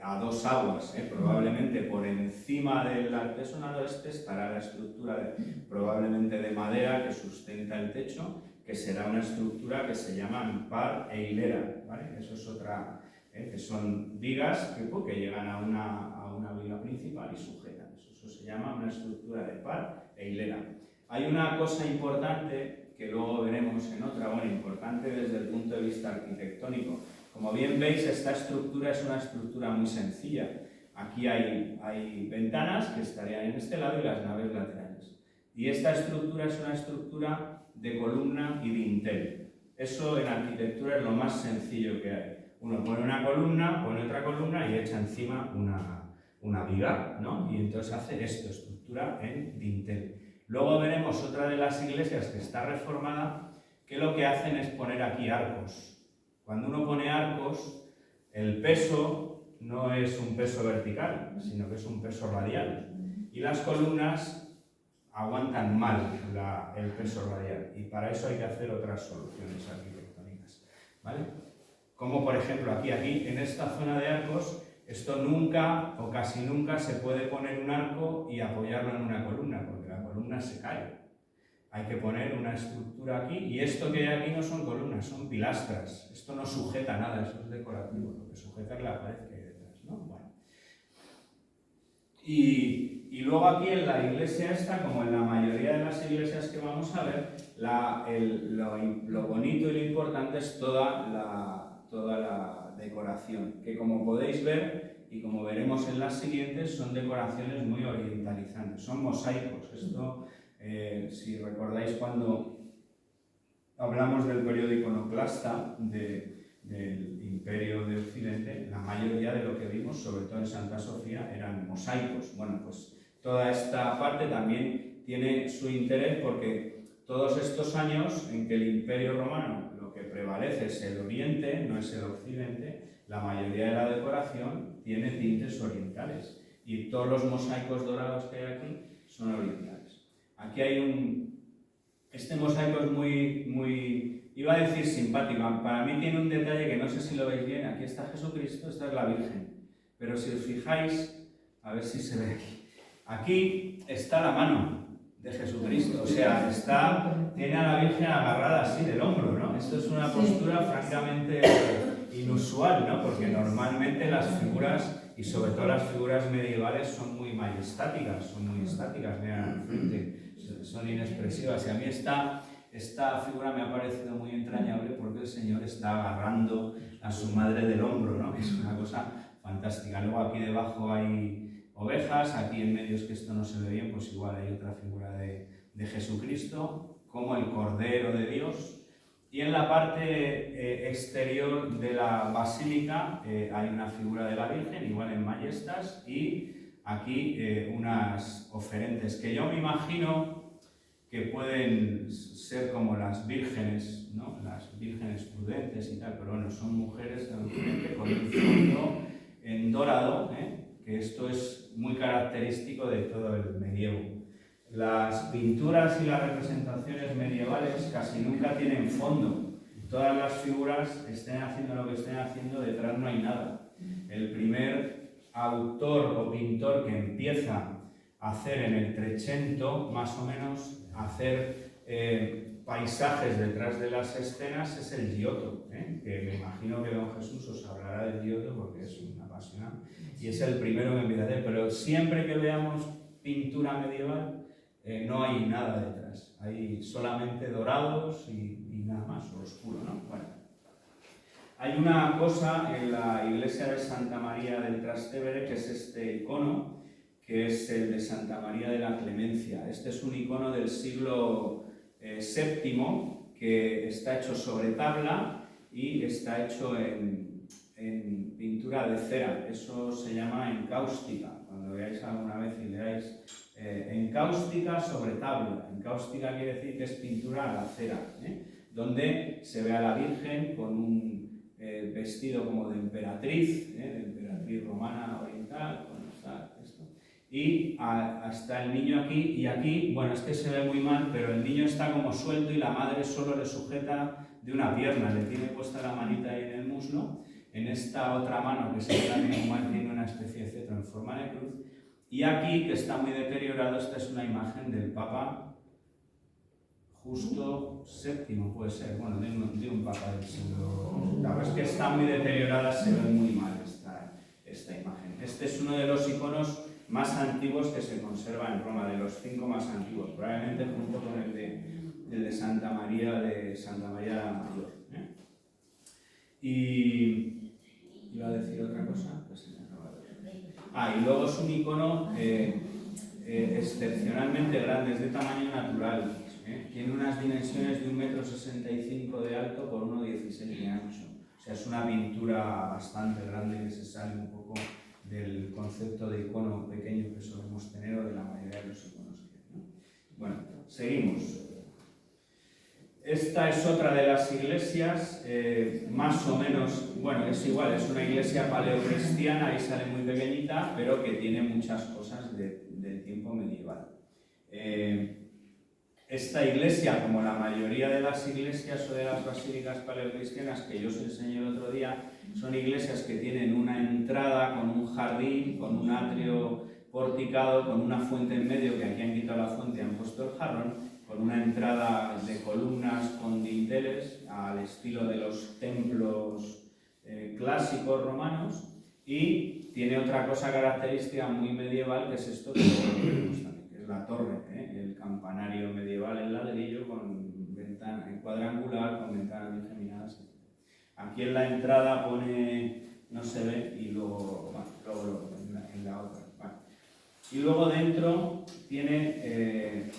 a 2 aguas. Probablemente por encima del artesonado estará la estructura probablemente de madera que sustenta el techo, que será una estructura que se llama par e hilera, ¿vale? Eso es otra, que son vigas que llegan a una viga principal y sujetan. Eso se llama una estructura de par e hilera. Hay una cosa importante que luego veremos en otra, bueno, importante desde el punto de vista arquitectónico. Como bien veis, esta estructura es una estructura muy sencilla. Aquí hay ventanas que estarían en este lado y las naves laterales. Y esta estructura es una estructura de columna y dintel. Eso en arquitectura es lo más sencillo que hay. Uno pone una columna, pone otra columna y echa encima una viga, ¿no? Y entonces hace esto, estructura en dintel. Luego veremos otra de las iglesias que está reformada, que lo que hacen es poner aquí arcos. Cuando uno pone arcos, el peso no es un peso vertical, sino que es un peso radial. Y las columnas aguantan mal el peso radial. Y para eso hay que hacer otras soluciones arquitectónicas, ¿vale? Como por ejemplo aquí en esta zona de arcos, esto nunca o casi nunca se puede poner un arco y apoyarlo en una columna, porque la columna se cae. Hay que poner una estructura aquí, y esto que hay aquí no son columnas, son pilastras. Esto no sujeta nada, eso es decorativo, lo que sujeta es la pared que hay detrás, ¿no? Bueno. Y luego aquí en la iglesia esta, como en la mayoría de las iglesias que vamos a ver, lo bonito y lo importante es toda la decoración, que como podéis ver, y como veremos en las siguientes, son decoraciones muy orientalizantes, son mosaicos. Esto, si recordáis cuando hablamos del periodo iconoclasta del Imperio de Occidente, la mayoría de lo que vimos, sobre todo en Santa Sofía, eran mosaicos. Bueno, pues toda esta parte también tiene su interés, porque todos estos años en que el Imperio Romano lo que prevalece es el Oriente, no es el Occidente, la mayoría de la decoración tiene tintes orientales, y todos los mosaicos dorados que hay aquí son orientales. Aquí hay este mosaico es muy, iba a decir simpático, para mí tiene un detalle que no sé si lo veis bien. Aquí está Jesucristo, esta es la Virgen, pero si os fijáis, a ver si se ve aquí, aquí está la mano de Jesucristo, o sea, tiene a la Virgen agarrada así del hombro, ¿no? Esto es una postura francamente inusual, ¿no? Porque normalmente las figuras, y sobre todo las figuras medievales, son muy majestáticas, son muy estáticas, miran al frente, son inexpresivas. Y a mí esta figura me ha parecido muy entrañable, porque el Señor está agarrando a su madre del hombro, ¿no? Es una cosa fantástica. Luego aquí debajo hay ovejas, aquí en medio, es que esto no se ve bien, pues igual hay otra figura de Jesucristo, como el Cordero de Dios. Y en la parte exterior de la basílica hay una figura de la Virgen, igual en majestas, y aquí unas oferentes, que yo me imagino que pueden ser como las vírgenes, ¿no? Las vírgenes prudentes y tal, pero bueno, son mujeres con un fondo en dorado, que esto es muy característico de todo el medievo. Las pinturas y las representaciones medievales casi nunca tienen fondo. Todas las figuras, estén haciendo lo que estén haciendo, detrás no hay nada. El primer autor o pintor que empieza a hacer en el Trecento, más o menos, hacer paisajes detrás de las escenas, es el Giotto, que me imagino que don Jesús os hablará del Giotto porque es un apasionado, y es el primero que empieza a hacer. Pero siempre que veamos pintura medieval, no hay nada detrás, hay solamente dorados y nada más, o oscuro, ¿no? Bueno. Hay una cosa en la iglesia de Santa María del Trastevere, que es este icono, que es el de Santa María de la Clemencia. Este es un icono del siglo VII, que está hecho sobre tabla y está hecho en pintura de cera. Eso se llama encáustica. Cuando veáis alguna vez y leáis encáustica sobre tabla. Encáustica quiere decir que es pintura a la cera, donde se ve a la Virgen con un vestido como de emperatriz romana oriental, con esto. Y hasta el niño aquí, y aquí, bueno, es que se ve muy mal, pero el niño está como suelto y la madre solo le sujeta de una pierna, le tiene puesta la manita ahí en el muslo, en esta otra mano que se ve también como tiene una especie de cetro en forma de cruz, y aquí, que está muy deteriorado, esta es una imagen del Papa Justo VII, puede ser, bueno, de un Papa del siglo... La verdad es que está muy deteriorada, se ve muy mal esta imagen. Este es uno de los iconos más antiguos que se conserva en Roma, de los 5 más antiguos, probablemente junto con el de Santa María la Mayor. Y iba a decir otra cosa, pues se me acaba de... y luego es un icono excepcionalmente grande, es de tamaño natural. Tiene unas dimensiones de 1,65 m de alto por 1,16 m de ancho. O sea, es una pintura bastante grande que se sale un poco del concepto de icono pequeño que solemos tener o de la mayoría de los iconos que hay, ¿no? Bueno, seguimos. Esta es otra de las iglesias, más o menos, bueno, es igual, es una iglesia paleocristiana, ahí sale muy pequeñita, pero que tiene muchas cosas del tiempo medieval. Esta iglesia, como la mayoría de las iglesias o de las basílicas paleocristianas que yo os enseñé el otro día, son iglesias que tienen una entrada con un jardín, con un atrio porticado, con una fuente en medio, que aquí han quitado la fuente y han puesto el jarrón, con una entrada de columnas con dinteles al estilo de los templos clásicos romanos, y tiene otra cosa característica muy medieval, que es esto que vemos también, que es la torre, el campanario medieval en ladrillo con ventana cuadrangular, con ventanas bien geminadas. Aquí en la entrada pone, no se ve, y luego en la otra. Vale. Y luego dentro tiene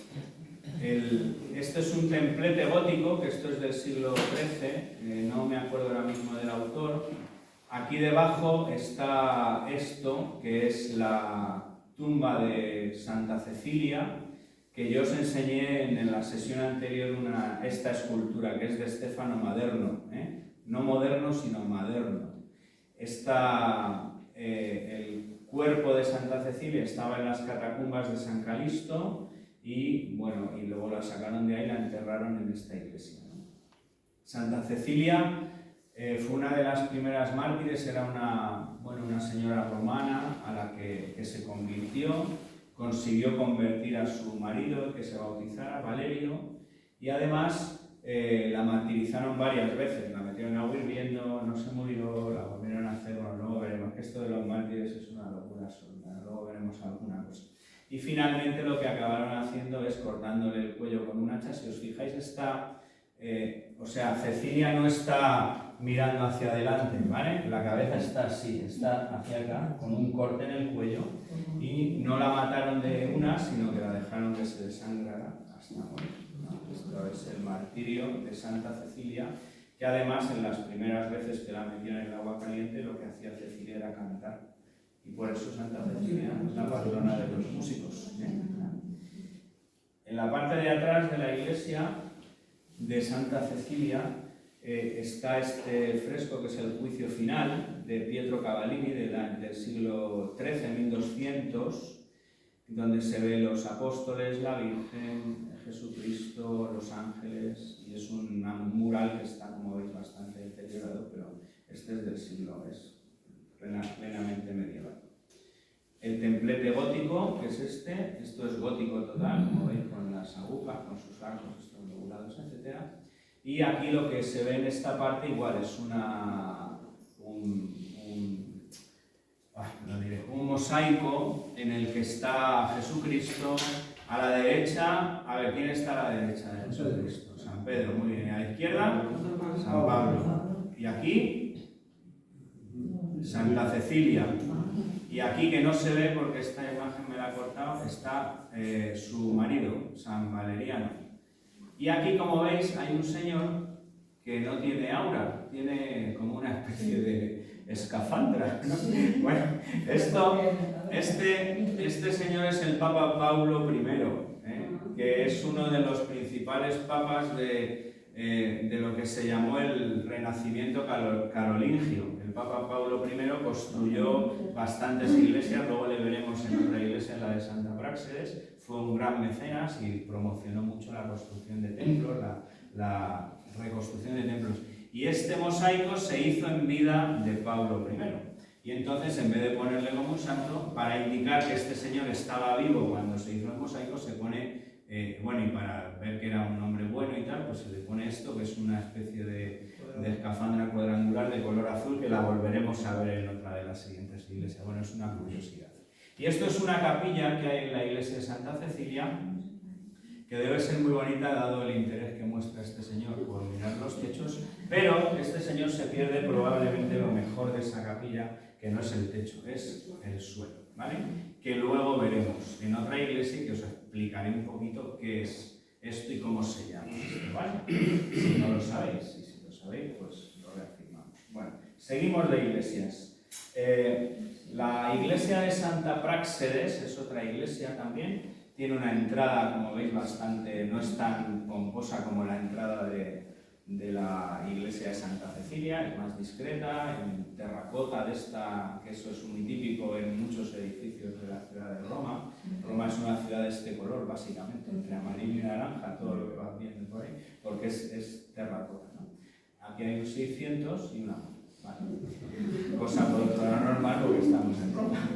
este es un templete gótico, que esto es del siglo XIII, no me acuerdo ahora mismo del autor. Aquí debajo está esto, que es la tumba de Santa Cecilia, que yo os enseñé en la sesión anterior esta escultura, que es de Stefano Maderno, no moderno, sino maderno. El cuerpo de Santa Cecilia estaba en las catacumbas de San Calixto, y luego la sacaron de ahí y la enterraron en esta iglesia, ¿no? Santa Cecilia fue una de las primeras mártires, era una señora romana a la que se convirtió, consiguió convertir a su marido, que se bautizara, Valerio, y además la martirizaron varias veces, la metieron en agua hirviendo, no se murió, la volvieron a hacer, luego veremos que esto de los mártires es una locura absoluta, luego veremos alguna cosa. Y finalmente lo que acabaron haciendo es cortándole el cuello con un hacha. Si os fijáis, Cecilia no está mirando hacia adelante, ¿vale? La cabeza está así, está hacia acá, con un corte en el cuello, y no la mataron de una, sino que la dejaron que se desangrara hasta morir, ¿no? Esto es el martirio de Santa Cecilia, que además en las primeras veces que la metían en el agua caliente, lo que hacía Cecilia era cantar. Y por eso Santa Cecilia es la patrona de los músicos. En la parte de atrás de la iglesia de Santa Cecilia está este fresco, que es el Juicio Final, de Pietro Cavallini, del siglo XIII, 1200, donde se ven los apóstoles, la Virgen, Jesucristo, los ángeles, y es un mural que está, como veis, bastante deteriorado, pero este es del siglo, es plenamente medieval. El templete gótico, que es esto es gótico total, como veis, con las agujas, con sus arcos, estos lobulados, etc. Y aquí lo que se ve en esta parte igual es un mosaico en el que está Jesucristo. A la derecha, a ver, ¿quién está a la derecha de Jesucristo? San Pedro, muy bien. A la izquierda, San Pablo. Y aquí, Santa Cecilia. Y aquí, que no se ve porque esta imagen me la ha cortado, está su marido, San Valeriano. Y aquí, como veis, hay un señor que no tiene aura, tiene como una especie de escafandra, ¿no? Bueno, este señor es el Papa Paulo I, que es uno de los principales papas de lo que se llamó el Renacimiento carolingio. El Papa Paulo I construyó bastantes iglesias, luego le veremos en otra iglesia, en la de Santa Práxedes. Fue un gran mecenas y promocionó mucho la construcción de templos, la reconstrucción de templos. Y este mosaico se hizo en vida de Pablo I. Y entonces, en vez de ponerle como un santo, para indicar que este señor estaba vivo cuando se hizo el mosaico, se pone, bueno, y para ver que era un hombre bueno y tal, pues se le pone esto, que es una especie de escafandra cuadrangular de color azul, que la volveremos a ver en otra de las siguientes iglesias. Bueno, es una curiosidad. Y esto es una capilla que hay en la iglesia de Santa Cecilia, que debe ser muy bonita dado el interés que muestra este señor por mirar los techos, pero este señor se pierde probablemente lo mejor de esa capilla, que no es el techo, es el suelo, ¿vale? Que luego veremos en otra iglesia, que os explicaré un poquito qué es esto y cómo se llama esto, ¿vale? Si no lo sabéis, y si lo sabéis, pues lo reafirmamos. Bueno, seguimos de iglesias. La iglesia de Santa Práxedes es otra iglesia también. Tiene una entrada, como veis, bastante, no es tan pomposa como la entrada de la iglesia de Santa Cecilia, es más discreta, en terracota de esta, que eso es muy típico en muchos edificios de la ciudad de Roma. Roma es una ciudad de este color, básicamente, entre amarillo y naranja, todo lo que va viendo por ahí, porque es terracota, ¿no? Aquí hay un 600 y una, ¿vale? Cosa por otro lado normal, porque estamos en Roma.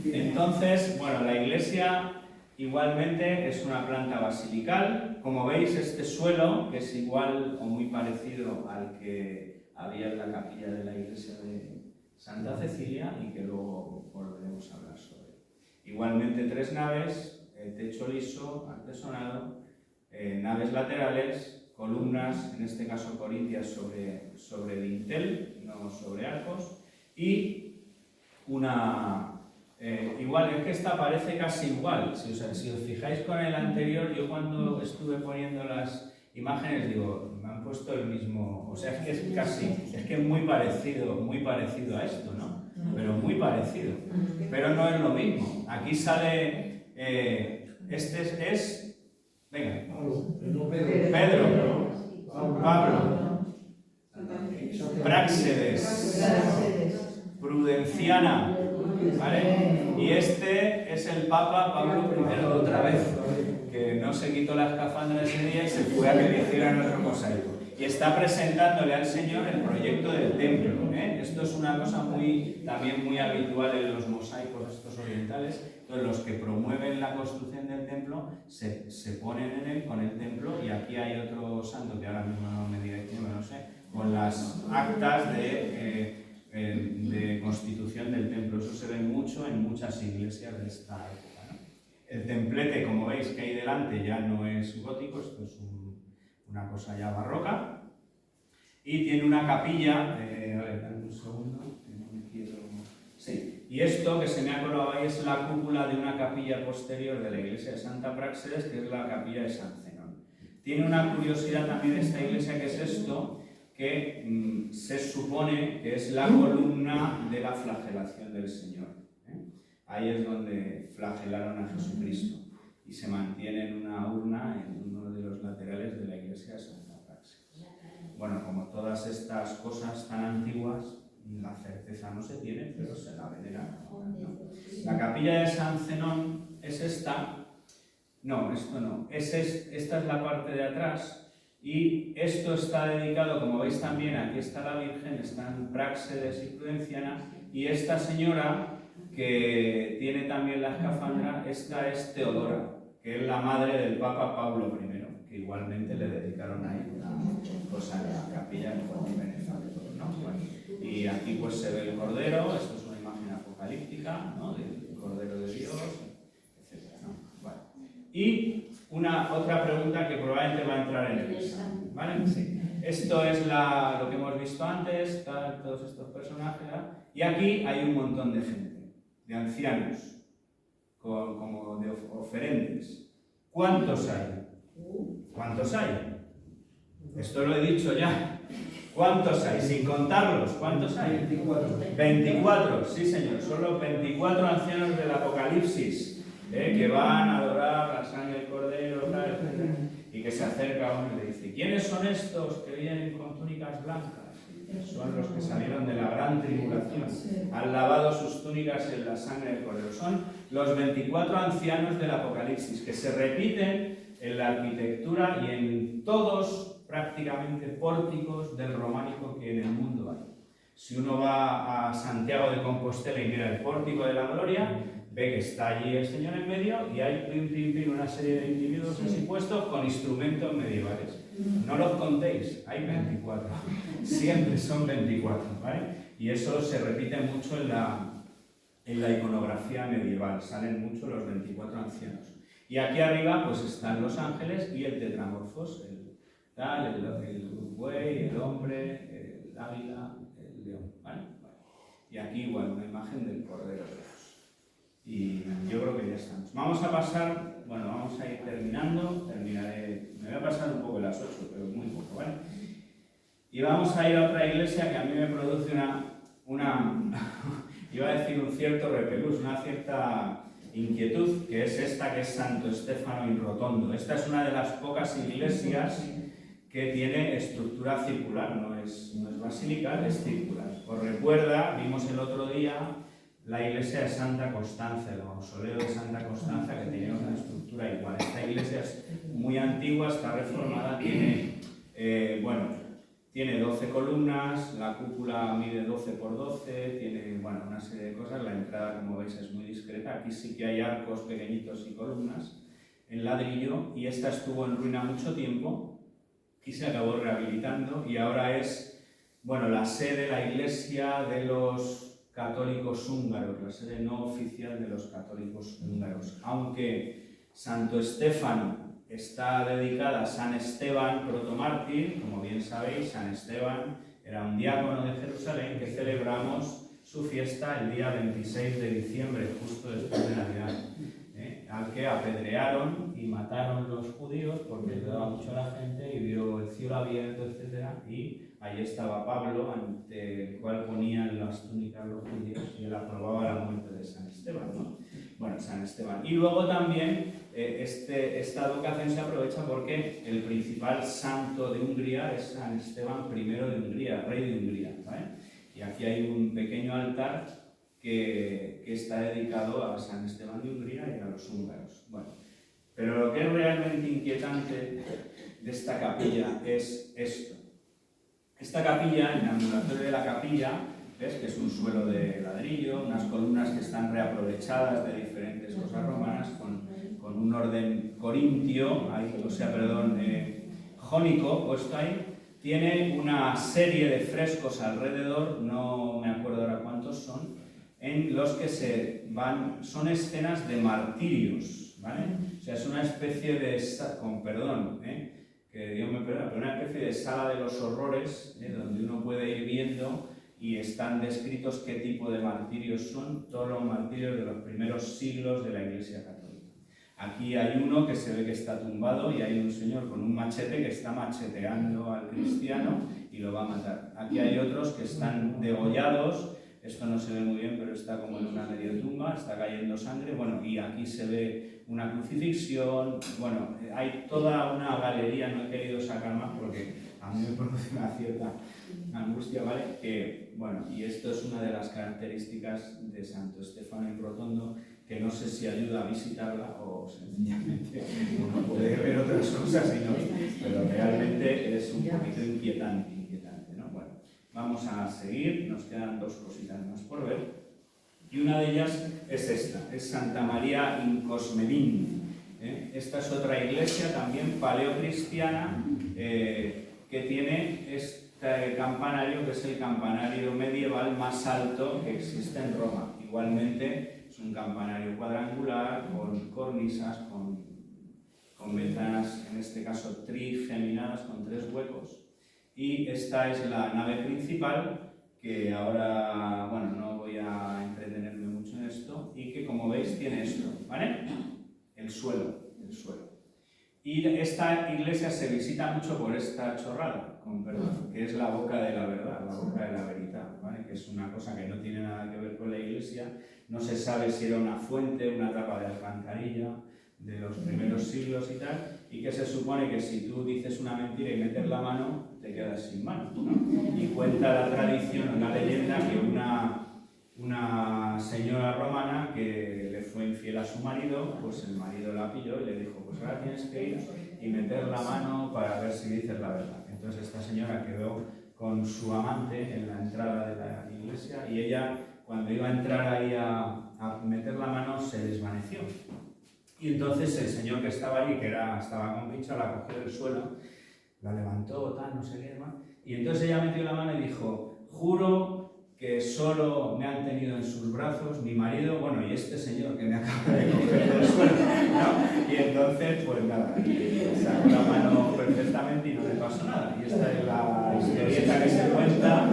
Entonces, bueno, la iglesia igualmente es una planta basilical. Como veis, este suelo, que es igual o muy parecido al que había en la capilla de la iglesia de Santa Cecilia y que luego volveremos a hablar sobre. Igualmente 3 naves, techo liso, artesonado, naves laterales, columnas, en este caso corintias sobre dintel, no sobre arcos, y una... igual, es que esta parece casi igual. Si os fijáis con el anterior, yo cuando estuve poniendo las imágenes digo, me han puesto el mismo, o sea, es que es casi, es que es muy parecido a esto, ¿no? Pero muy parecido. Pero no es lo mismo. Aquí sale, este es, venga, Pedro, Pablo, Práxedes, Prudenciana, ¿vale? Y este es el Papa Pablo I, otra vez, que no se quitó la escafandra ese día y se fue a que le hicieran otro mosaico. Y está presentándole al Señor el proyecto del templo, ¿eh? Esto es una cosa también muy habitual en los mosaicos estos orientales. Entonces, los que promueven la construcción del templo se ponen en él con el templo, y aquí hay otro santo que ahora mismo no me digáis quién, no sé, con las actas de constitución del templo. Eso se ve mucho en muchas iglesias de esta época, ¿no? El templete, como veis que hay delante, ya no es gótico, esto es una cosa ya barroca, y tiene una capilla, a ver, dame un segundo, que no me quiero... Sí, y esto que se me ha colado ahí es la cúpula de una capilla posterior de la iglesia de Santa Práxedes, que es la capilla de San Zenón. Tiene una curiosidad también esta iglesia, que es esto, que se supone que es la columna de la flagelación del Señor, ¿eh? Ahí es donde flagelaron a Jesucristo, y se mantiene en una urna en uno de los laterales de la iglesia de Santa Práxedes. Bueno, como todas estas cosas tan antiguas, la certeza no se tiene, pero se la venera, ¿no? La capilla de San Zenón es esta. No, esto no. Esta es la parte de atrás. Y esto está dedicado, como veis también, aquí está la Virgen, están Práxedes y Prudenciana, y esta señora que tiene también la escafandra, esta es Teodora, que es la madre del Papa Pablo I, que igualmente le dedicaron ahí una cosa en la capilla que fue muy benefactor, ¿no? Bueno, y aquí pues se ve el Cordero, esto es una imagen apocalíptica, ¿no? Del Cordero de Dios, etc., ¿no? Bueno. Y otra pregunta que probablemente va a entrar en el examen, ¿vale? Sí. Esto es lo que hemos visto antes, todos estos personajes, ¿no? Y aquí hay un montón de gente, de ancianos, como de oferentes. ¿Cuántos hay? ¿Cuántos hay? Esto lo he dicho ya. ¿Cuántos hay? Sin contarlos, ¿cuántos hay? 24. 24, sí señor, son los 24 ancianos del Apocalipsis, que van a adorar la sangre del Cordero, tal, etc. Y que se acerca a uno y le dice, ¿quiénes son estos que vienen con túnicas blancas? Son los que salieron de la gran tribulación, han lavado sus túnicas en la sangre del Cordero. Son los 24 ancianos del Apocalipsis, que se repiten en la arquitectura y en todos prácticamente pórticos del románico que en el mundo hay. Si uno va a Santiago de Compostela y mira el pórtico de la Gloria, ve que está allí el Señor en medio y hay una serie de individuos así puestos con instrumentos medievales. No los contéis, hay 24. Siempre son 24, ¿vale? Y eso se repite mucho en la iconografía medieval, salen mucho los 24 ancianos. Y aquí arriba pues están los ángeles y el tetramorfos, el buey, el hombre, el águila, el león, ¿vale? Y aquí igual una imagen del Cordero de Dios. Y yo creo que ya estamos. Vamos a pasar, bueno, vamos a ir terminando, terminaré, me voy a pasar un poco las 8, pero muy poco, ¿vale? Y vamos a ir a otra iglesia que a mí me produce iba a decir un cierto repelús, una cierta inquietud, que es esta, que es Santo Stefano in Rotondo. Esta es una de las pocas iglesias que tiene estructura circular, no es basilical, es circular. Os recuerda, vimos el otro día, la iglesia de Santa Constanza, el mausoleo de Santa Constanza, que tenía una estructura igual. Esta iglesia es muy antigua, está reformada, tiene 12 columnas, la cúpula mide 12 por 12, tiene una serie de cosas, la entrada, como veis, es muy discreta. Aquí sí que hay arcos pequeñitos y columnas en ladrillo, y esta estuvo en ruina mucho tiempo y se acabó rehabilitando, y ahora es la sede, la iglesia de los católicos húngaros, la sede no oficial de los católicos húngaros, aunque Santo Estéfano está dedicada a San Esteban protomártir. Como bien sabéis, San Esteban era un diácono de Jerusalén que celebramos su fiesta el día 26 de diciembre, justo después de Navidad, al que apedrearon y mataron los judíos porque le daba mucho a la gente y vio el cielo abierto, etc. Y ahí estaba Pablo, ante el cual ponían las túnicas los judíos, y él aprobaba la muerte de San Esteban, ¿no? Bueno, San Esteban. Y luego también esta advocación se aprovecha porque el principal santo de Hungría es San Esteban I de Hungría, rey de Hungría, ¿vale? Y aquí hay un pequeño altar que está dedicado a San Esteban de Hungría y a los húngaros. Bueno, pero lo que es realmente inquietante de esta capilla es esto. Esta capilla, el ambulatorio de la capilla, ¿ves? Que es un suelo de ladrillo, unas columnas que están reaprovechadas de diferentes cosas romanas, con un orden corintio, jónico puesto ahí. Tiene una serie de frescos alrededor, no me acuerdo ahora cuántos son, en los que son escenas de martirios, ¿vale? O sea, es una especie de, que Dios me perdone, pero una especie de sala de los horrores, donde uno puede ir viendo, y están descritos qué tipo de martirios son, todos los martirios de los primeros siglos de la Iglesia Católica. Aquí hay uno que se ve que está tumbado y hay un señor con un machete que está macheteando al cristiano y lo va a matar. Aquí hay otros que están degollados. Esto no se ve muy bien, pero está como en una medio tumba, está cayendo sangre, y aquí se ve una crucifixión, hay toda una galería, no he querido sacar más porque a mí me produce una cierta angustia, ¿vale? Y esto es una de las características de Santo Stefano in Rotondo, que no sé si ayuda a visitarla o sencillamente uno puede ver otras cosas y no, pero realmente es un poquito inquietante, ¿no? Bueno, vamos a seguir, nos quedan dos cositas más por ver, y una de ellas es esta, es Santa María in Cosmedin. Esta es otra iglesia también paleocristiana que tiene este campanario, que es el campanario medieval más alto que existe en Roma. Igualmente es un campanario cuadrangular con cornisas, con ventanas, en este caso trigeminadas, con 3 huecos. Y esta es la nave principal, que ahora, no voy a entretenerme mucho en esto, y que, como veis, tiene esto, ¿vale? El suelo. Y esta iglesia se visita mucho por esta chorrada, con perdón, que es la boca de la verdad, la boca de la veridad, ¿vale? Que es una cosa que no tiene nada que ver con la iglesia, no se sabe si era una fuente, una tapa de alcantarilla de los primeros siglos y tal, y que se supone que si tú dices una mentira y metes la mano, te quedas sin mano, ¿no? Y cuenta la tradición o la leyenda que una señora romana que le fue infiel a su marido, pues el marido la pilló y le dijo, pues ahora tienes que ir y meter la mano para ver si dices la verdad. Entonces esta señora quedó con su amante en la entrada de la iglesia y ella, cuando iba a entrar ahí a meter la mano, se desvaneció. Y entonces el señor que estaba allí, que estaba con pincha, la cogió del suelo, la levantó, tal, no sé qué demás, y entonces ella metió la mano y dijo, juro que solo me han tenido en sus brazos mi marido, bueno, y este señor que me acaba de coger del suelo, ¿no? Y entonces, pues nada, sacó la mano perfectamente y no le pasó nada. Y esta es la historieta que se cuenta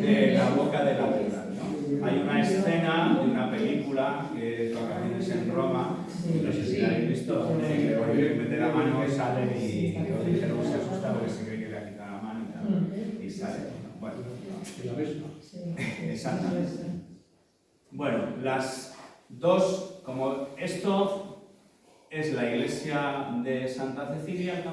de la boca de la verdad, ¿no? Hay una escena de una película que es Vacaciones en Roma, no sé si la habéis visto, donde Gregorio mete la mano y sale y os dijeron que se asusta porque se cree que le ha quitado la mano y tal, y sale. Bueno, exactamente. Bueno, las dos, como esto es la iglesia de Santa Cecilia, el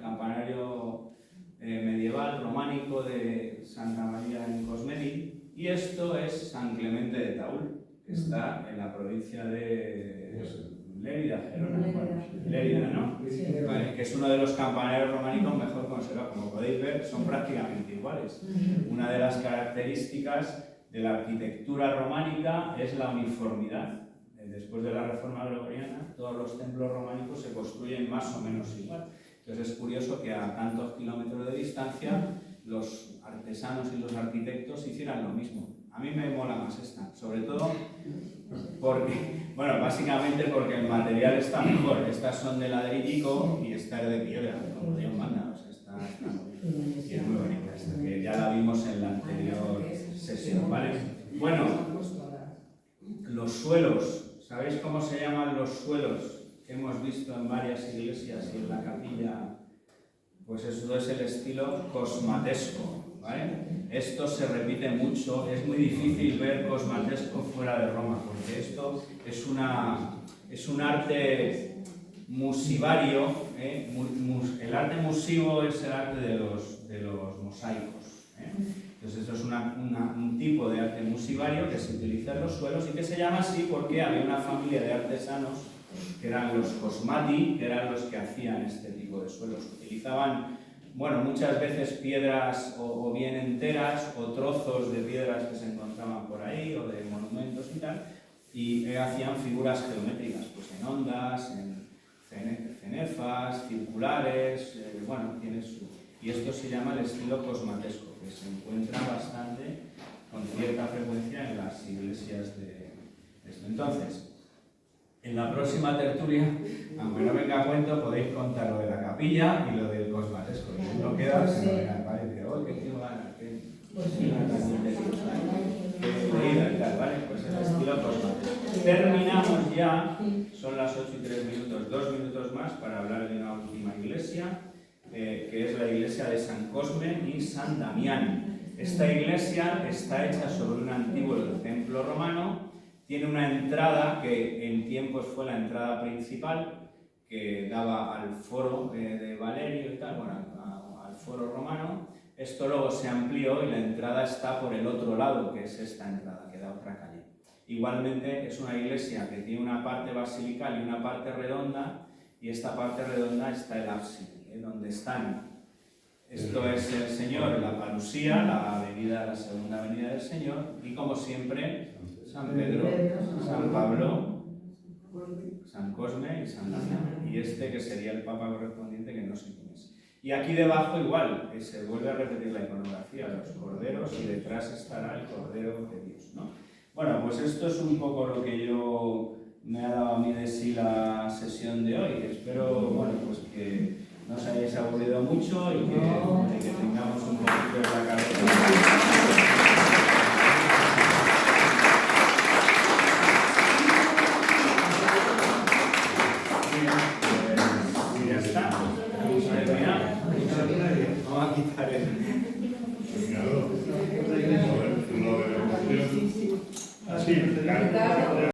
campanario medieval, románico de Santa María en Cosmedin, y esto es San Clemente de Taúl, que está en la provincia de Lérida, Lérida, ¿no? Vale, que es uno de los campanarios románicos mejor conservados. Como podéis ver, son prácticamente iguales. Una de las características de la arquitectura románica es la uniformidad. Después de la Reforma Gregoriana, todos los templos románicos se construyen más o menos igual. Entonces es curioso que a tantos kilómetros de distancia los artesanos y los arquitectos hicieran lo mismo. A mí me mola más esta, sobre todo porque, bueno, básicamente porque el material está mejor. Estas son de ladrillico y esta es de piedra, como Dios manda. O sea, está muy bien. Y es muy bonita esta, que ya la vimos en la anterior sesión, ¿vale? Bueno, los suelos. ¿Sabéis cómo se llaman los suelos que hemos visto en varias iglesias y en la capilla? Pues eso es el estilo cosmatesco, ¿vale? Esto se repite mucho, es muy difícil ver cosmatesco fuera de Roma, porque esto es un arte musivario, ¿eh? El arte musivo es el arte de los mosaicos, ¿eh? Entonces esto es un tipo de arte musivario que se utiliza en los suelos y que se llama así porque había una familia de artesanos que eran los cosmati, que eran los que hacían este tipo de suelos. Utilizaban, bueno, muchas veces piedras o bien enteras o trozos de piedras que se encontraban por ahí o de monumentos y tal, y hacían figuras geométricas, pues en ondas, en cenefas, circulares, bueno, tiene su... Y esto se llama el estilo cosmatesco, que se encuentra bastante, con cierta frecuencia en las iglesias de esto. Entonces, en la próxima tertulia, aunque no venga a cuento, podéis contar lo de la capilla y lo del cosmatesco. Y no queda fenomenal, ¿vale? Que hoy que tengo ganas, que leída y tal, ¿vale? Pues el estilo cosmatesco. Terminamos ya, son las 8 y 3 minutos, 2 minutos más para hablar de una última iglesia, que es la iglesia de San Cosme y San Damián. Esta iglesia está hecha sobre un antiguo templo romano. Tiene una entrada que en tiempos fue la entrada principal, que daba al foro de Valerio y tal, bueno, al foro romano. Esto luego se amplió y la entrada está por el otro lado, que es esta entrada, que da otra calle. Igualmente es una iglesia que tiene una parte basilical y una parte redonda, y esta parte redonda está el ábside, donde están. Esto es el Señor, la parusía, la segunda venida del Señor, y como siempre, San Pedro, San Pablo, San Cosme y San Damián. Y este que sería el Papa correspondiente, que no sé quién es. Y aquí debajo igual, que se vuelve a repetir la iconografía, los corderos, y detrás estará el Cordero de Dios, ¿no? Bueno, pues esto es un poco lo que me ha dado a mí de sí la sesión de hoy. Espero, bueno, pues que no os hayáis aburrido mucho y que tengamos un poquito de la cabeza.